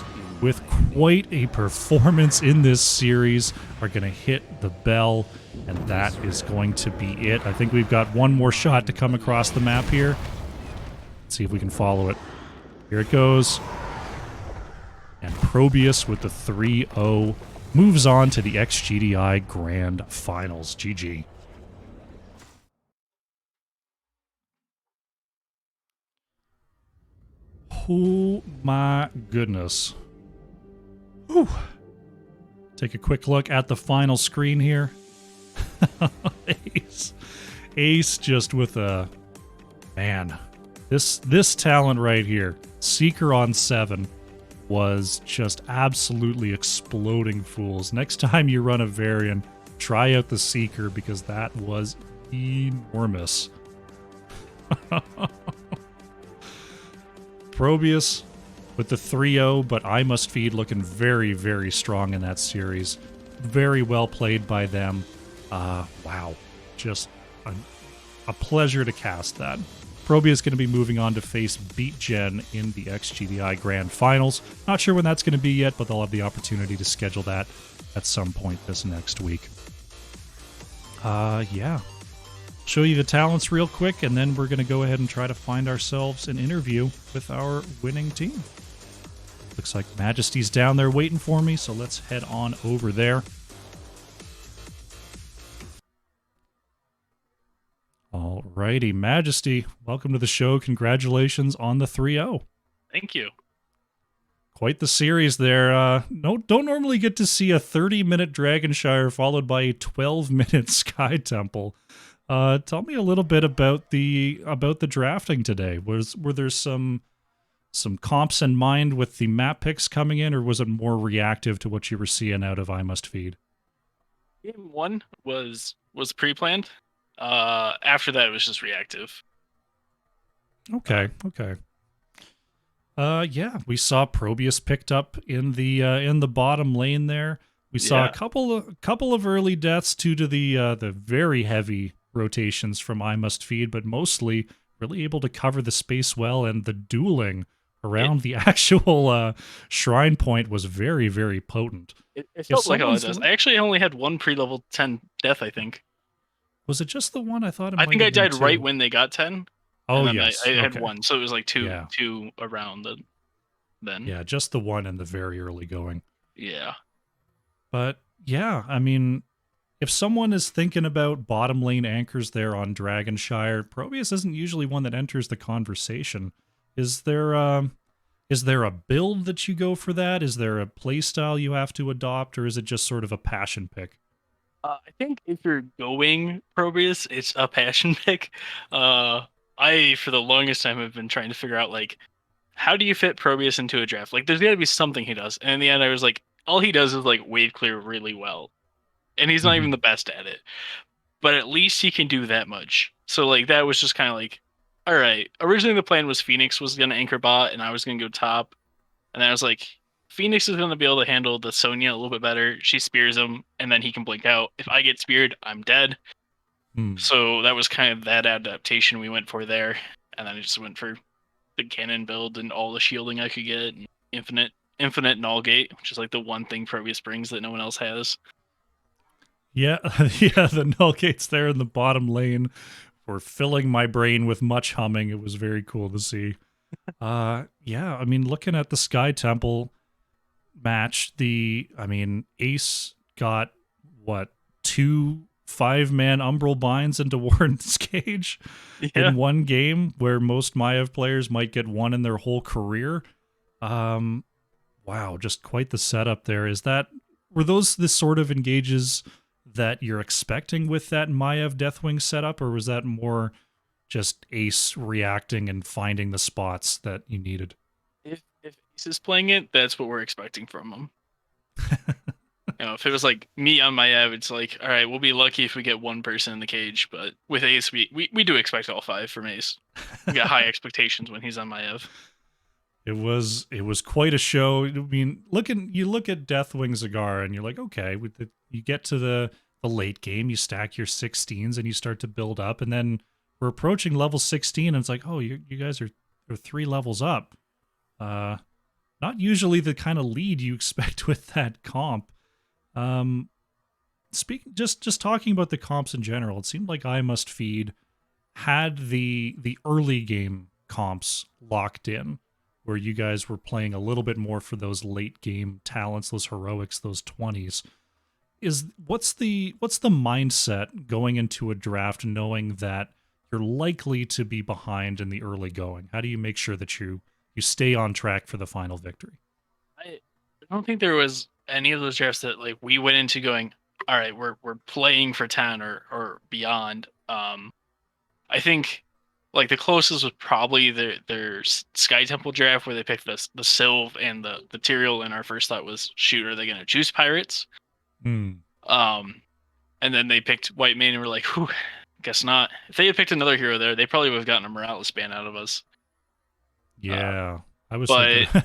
with quite a performance in this series, are going to hit the bell, and that is going to be it. I think we've got one more shot to come across the map here. Let's see if we can follow it. Here it goes. And ProBUs with the 3-0 moves on to the XGDI Grand Finals. GG. Oh my goodness. Whew. Take a quick look at the final screen here. Ace just with a... Man. This talent right here. Seeker on 7 was just absolutely exploding fools. Next time you run a Varian, try out the Seeker because that was enormous. ProBUs with the 3-0, but I Must Feed looking very, very strong in that series. Very well played by them. Wow. Just a pleasure to cast that. ProBUs is going to be moving on to face BeatGen in the XGDI Grand Finals. Not sure when that's going to be yet, but they'll have the opportunity to schedule that at some point this next week. Yeah. Show you the talents real quick, and then we're going to go ahead and try to find ourselves an interview with our winning team. Looks like Majesty's down there waiting for me, so let's head on over there. Alrighty, Majesty, welcome to the show. Congratulations on the 3-0. Thank you. Quite the series there. No, don't normally get to see a 30-minute Dragonshire followed by a 12-minute Sky Temple. Tell me a little bit about the drafting today. Were there some comps in mind with the map picks coming in, or was it more reactive to what you were seeing out of I Must Feed? Game 1 was pre-planned. After that, it was just reactive. Okay. Yeah, we saw ProBUs picked up in the bottom lane there. We saw a couple of early deaths due to the very heavy rotations from I Must Feed, but mostly really able to cover the space well, and the dueling around the actual shrine point was very, very potent. It felt like a lot of deaths. I actually only had one pre-level 10 death, I think. Was it just the one? I thought it I might think I have been died two. right when they got 10. Oh, and then yes. I had okay. one, so it was like two Yeah. around then. Yeah, just the one in the very early going. Yeah. But yeah, I mean, if someone is thinking about bottom lane anchors there on Dragonshire, ProBUs isn't usually one that enters the conversation. Is there a build that you go for that? Is there a playstyle you have to adopt, or is it just sort of a passion pick? I think if you're going ProBUs, it's a passion pick. For the longest time, have been trying to figure out, like, how do you fit ProBUs into a draft? Like, there's got to be something he does. And in the end, I was like, all he does is, like, wave clear really well. And he's not even the best at it. But at least he can do that much. So, like, that was just kind of like, all right. Originally, the plan was Phoenix was going to anchor bot, and I was going to go top. And then I was like, Phoenix is going to be able to handle the Sonya a little bit better. She spears him, and then he can blink out. If I get speared, I'm dead. So that was kind of that adaptation we went for there. And then I just went for the cannon build and all the shielding I could get, and infinite null gate, which is like the one thing ProBUs brings that no one else has. Yeah, yeah, the null gates there in the bottom lane were filling my brain with much humming. It was very cool to see. Yeah, I mean, looking at the Sky Temple match, Ace got what, 2 5-man Umbral binds into Warren's cage in one game, where most Maiev players might get one in their whole career. Wow, just quite the setup there. Were those the sort of engages that you're expecting with that Maiev Deathwing setup, or was that more just Ace reacting and finding the spots that you needed? If Ace is playing it, that's what we're expecting from him. If it was like me on Maiev, it's like, all right, we'll be lucky if we get one person in the cage. But with Ace, we do expect all 5 from Ace. We got high expectations when he's on Maiev. It was quite a show. I mean, you look at Deathwing Zagar, and you're like, okay, you get to the late game, you stack your 16s, and you start to build up, and then we're approaching level 16, and it's like, oh, you guys are 3 levels up. Not usually the kind of lead you expect with that comp. Just talking about the comps in general, it seemed like I Must Feed had the early game comps locked in, where you guys were playing a little bit more for those late game talents, those heroics, those 20s. What's the mindset going into a draft, knowing that you're likely to be behind in the early going? How do you make sure that you stay on track for the final victory? I don't think there was any of those drafts that, like, we went into going, all right, we're playing for 10 or beyond. I think, like, the closest was probably their Sky Temple draft, where they picked the Sylve and the Tyrael, and our first thought was, shoot, are they going to choose Pirates? And then they picked White Mane, and we're like, whew, guess not. If they had picked another hero there, they probably would have gotten a Morales ban out of us. Yeah, I was thinking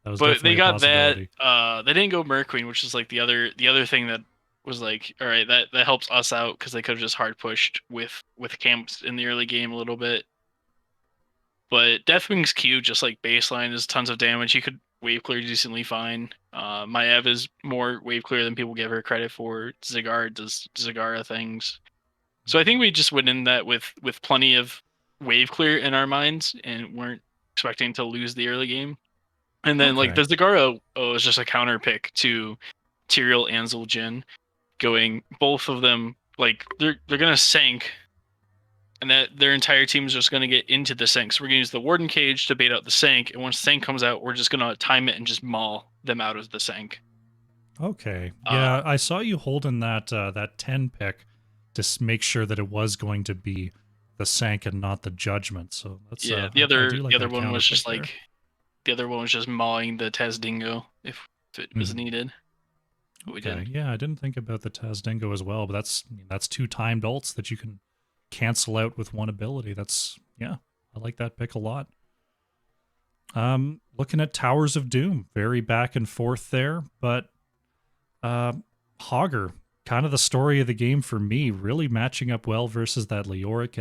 that was but they got that. possibility. They didn't go Merc Queen, which is like the other thing that was like, all right, that helps us out, because they could have just hard pushed with camps in the early game a little bit. But Deathwing's Q, just like baseline, is tons of damage. He could wave clear decently fine. Maiev is more wave clear than people give her credit for. Zagar does Zagara things. So I think we just went in that with plenty of wave clear in our minds, and weren't expecting to lose the early game. And then like the Zagara is just a counter pick to Tyrael and Zul'jin, going both of them, like, they're gonna sank and that their entire team is just going to get into the Sank. So we're going to use the Warden Cage to bait out the Sank, and once the Sank comes out, we're just going to time it and just maul them out of the Sank. Okay. Yeah, I saw you holding that 10 pick to make sure that it was going to be the Sank and not the Judgment. So that's Yeah, I do like the other that one was counter just pick there. like the other one was just mauling the Tazdingo if it was needed. But we Okay, didn't. yeah, I didn't think about the Tazdingo as well, but that's 2 timed ults that you can cancel out with one ability. I like that pick a lot. Looking at Towers of Doom, very back and forth there, but Hogger, kind of the story of the game for me, really matching up well versus that Leoric,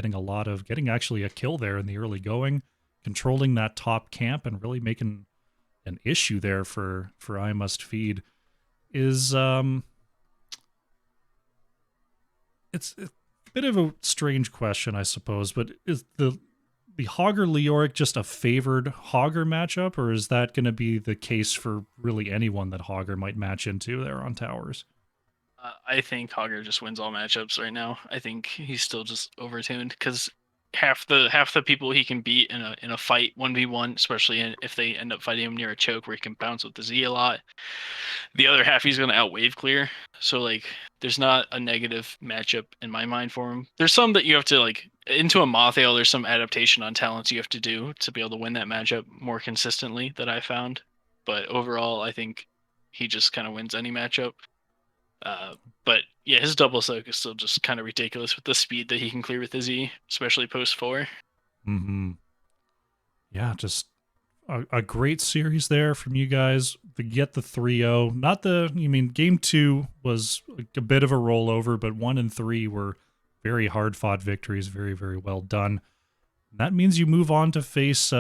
getting actually a kill there in the early going, controlling that top camp and really making an issue there for I Must Feed is it's a bit of a strange question, I suppose, but is the Hogger Leoric just a favored Hogger matchup, or is that going to be the case for really anyone that Hogger might match into there on towers? I think Hogger just wins all matchups right now. I think he's still just overtuned because half the people he can beat in a fight 1v1, especially if they end up fighting him near a choke where he can bounce with the Z a lot. The other half he's gonna out wave clear. So like there's not a negative matchup in my mind for him. There's some that you have to like into a Mothail, there's some adaptation on talents you have to do to be able to win that matchup more consistently that I found. But overall I think he just kind of wins any matchup. But yeah, his double soak is still just kind of ridiculous with the speed that he can clear with his E, especially post 4. Yeah, just a great series there from you guys. To get the 3-0. Game 2 was a bit of a rollover, but 1 and 3 were very hard fought victories, very, very well done. That means you move on to face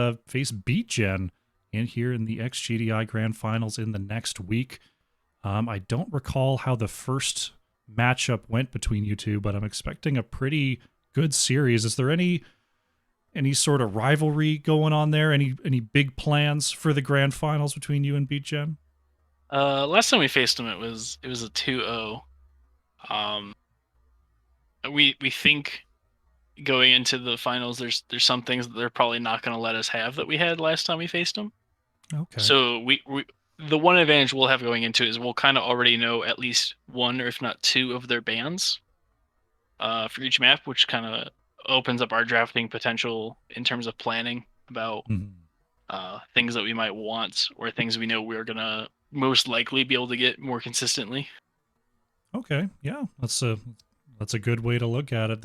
Beat Gen in here in the XGDI Grand Finals in the next week. I don't recall how the first matchup went between you two, but I'm expecting a pretty good series. Is there any sort of rivalry going on there? Any big plans for the Grand Finals between you and Beat Gen? Last time we faced him, it was a 2-0. We think going into the finals, there's some things that they're probably not going to let us have that we had last time we faced them. Okay. So we the one advantage we'll have going into is we'll kind of already know at least 1 or if not 2 of their bans for each map, which kind of opens up our drafting potential in terms of planning about things that we might want or things we know we're gonna most likely be able to get more consistently. Okay, yeah, that's a good way to look at it.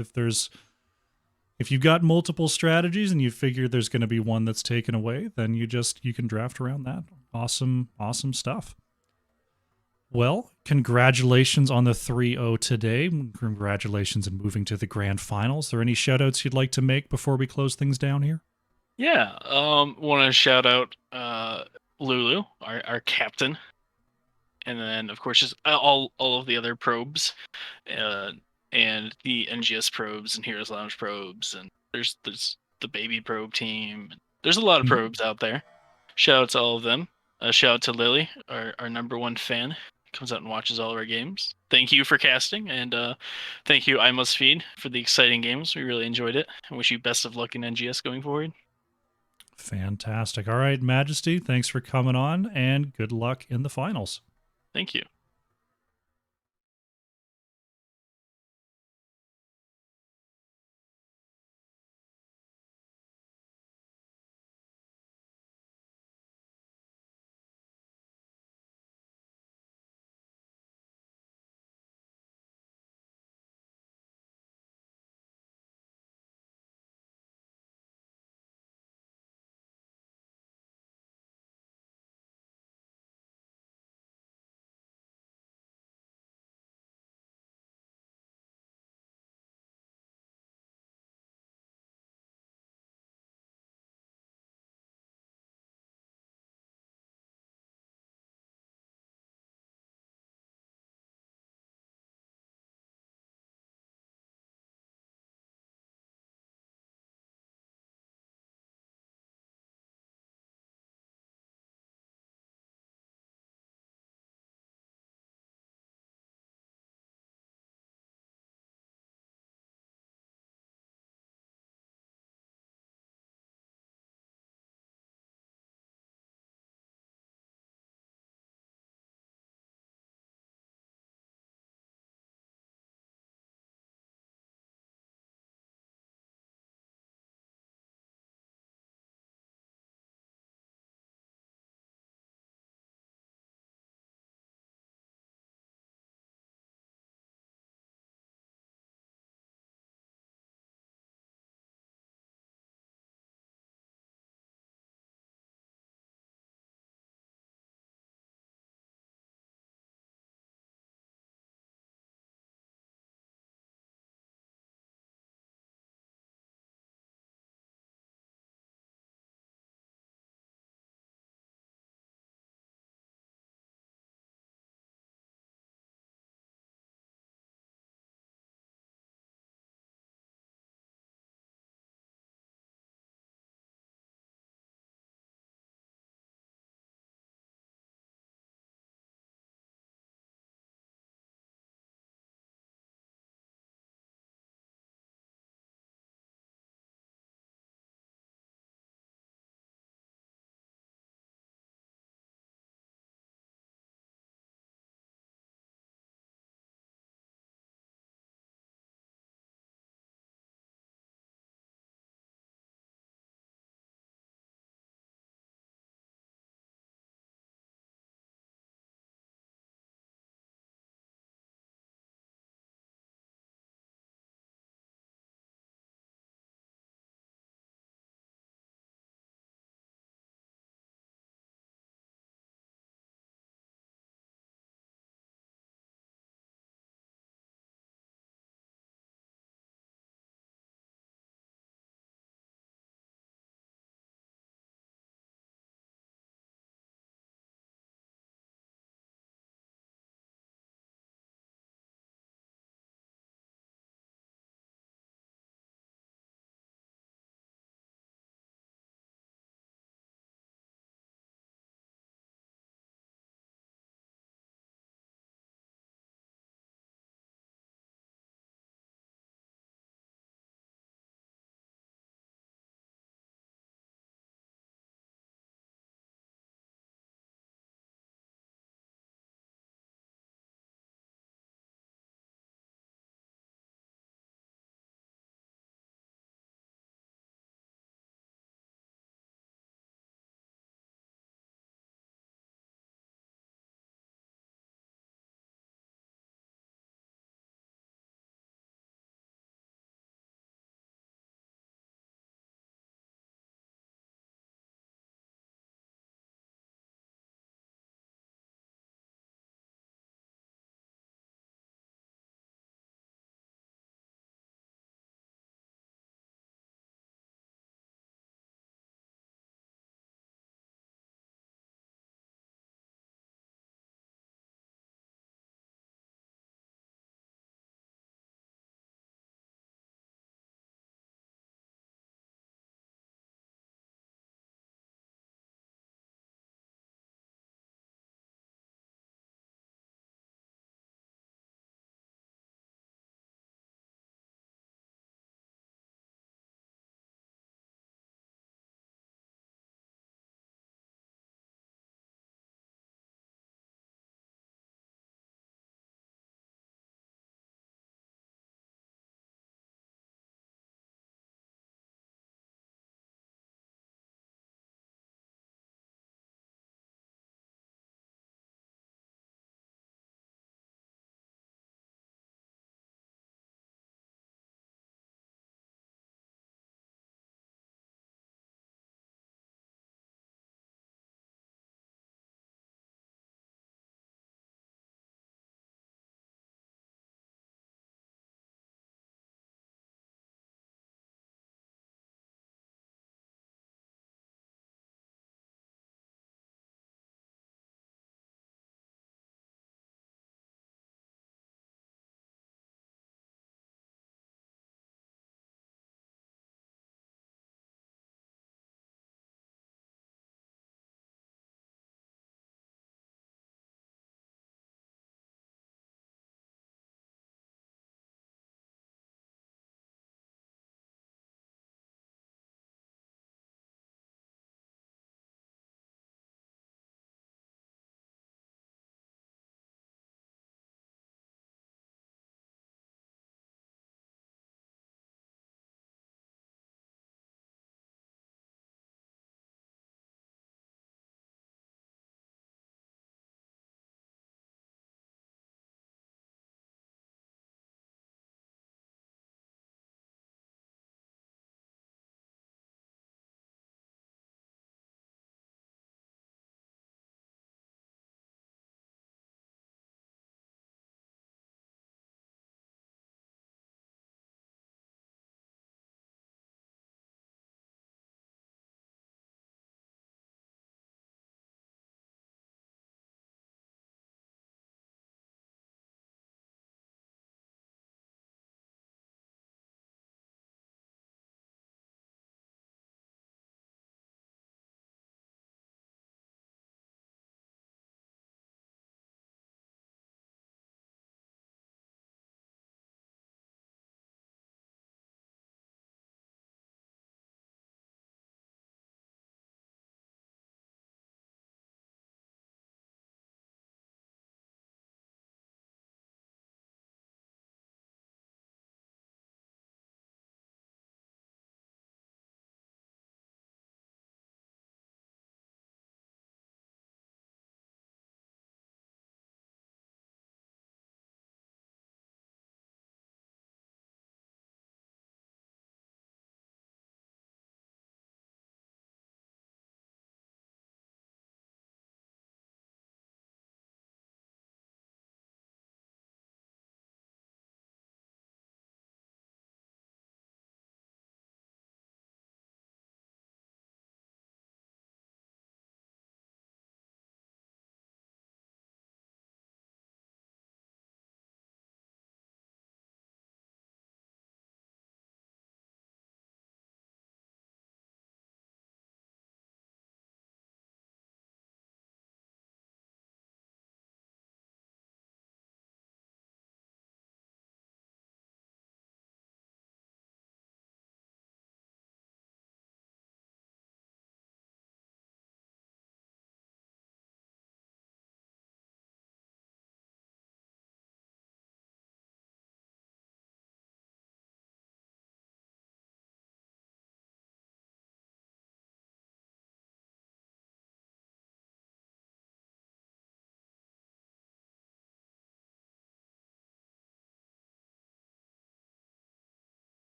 If you've got multiple strategies and you figure there's going to be one that's taken away, then you can draft around that. Awesome stuff. Well, congratulations on the 3-0 today. Congratulations on moving to the Grand Finals. Are there any shout-outs you'd like to make before we close things down here? Yeah, want to shout out Lulu, our captain, and then of course just all of the other probes, and the NGS probes and Heroes Lounge probes, and there's the baby probe team. There's a lot of probes out there. Shout out to all of them. Shout out to Lily, our #1 fan. Comes out and watches all of our games. Thank you for casting, and thank you I Must Feed for the exciting games. We really enjoyed it. I wish you best of luck in NGS going forward. Fantastic. All right, Majesty, thanks for coming on, and good luck in the finals. Thank you.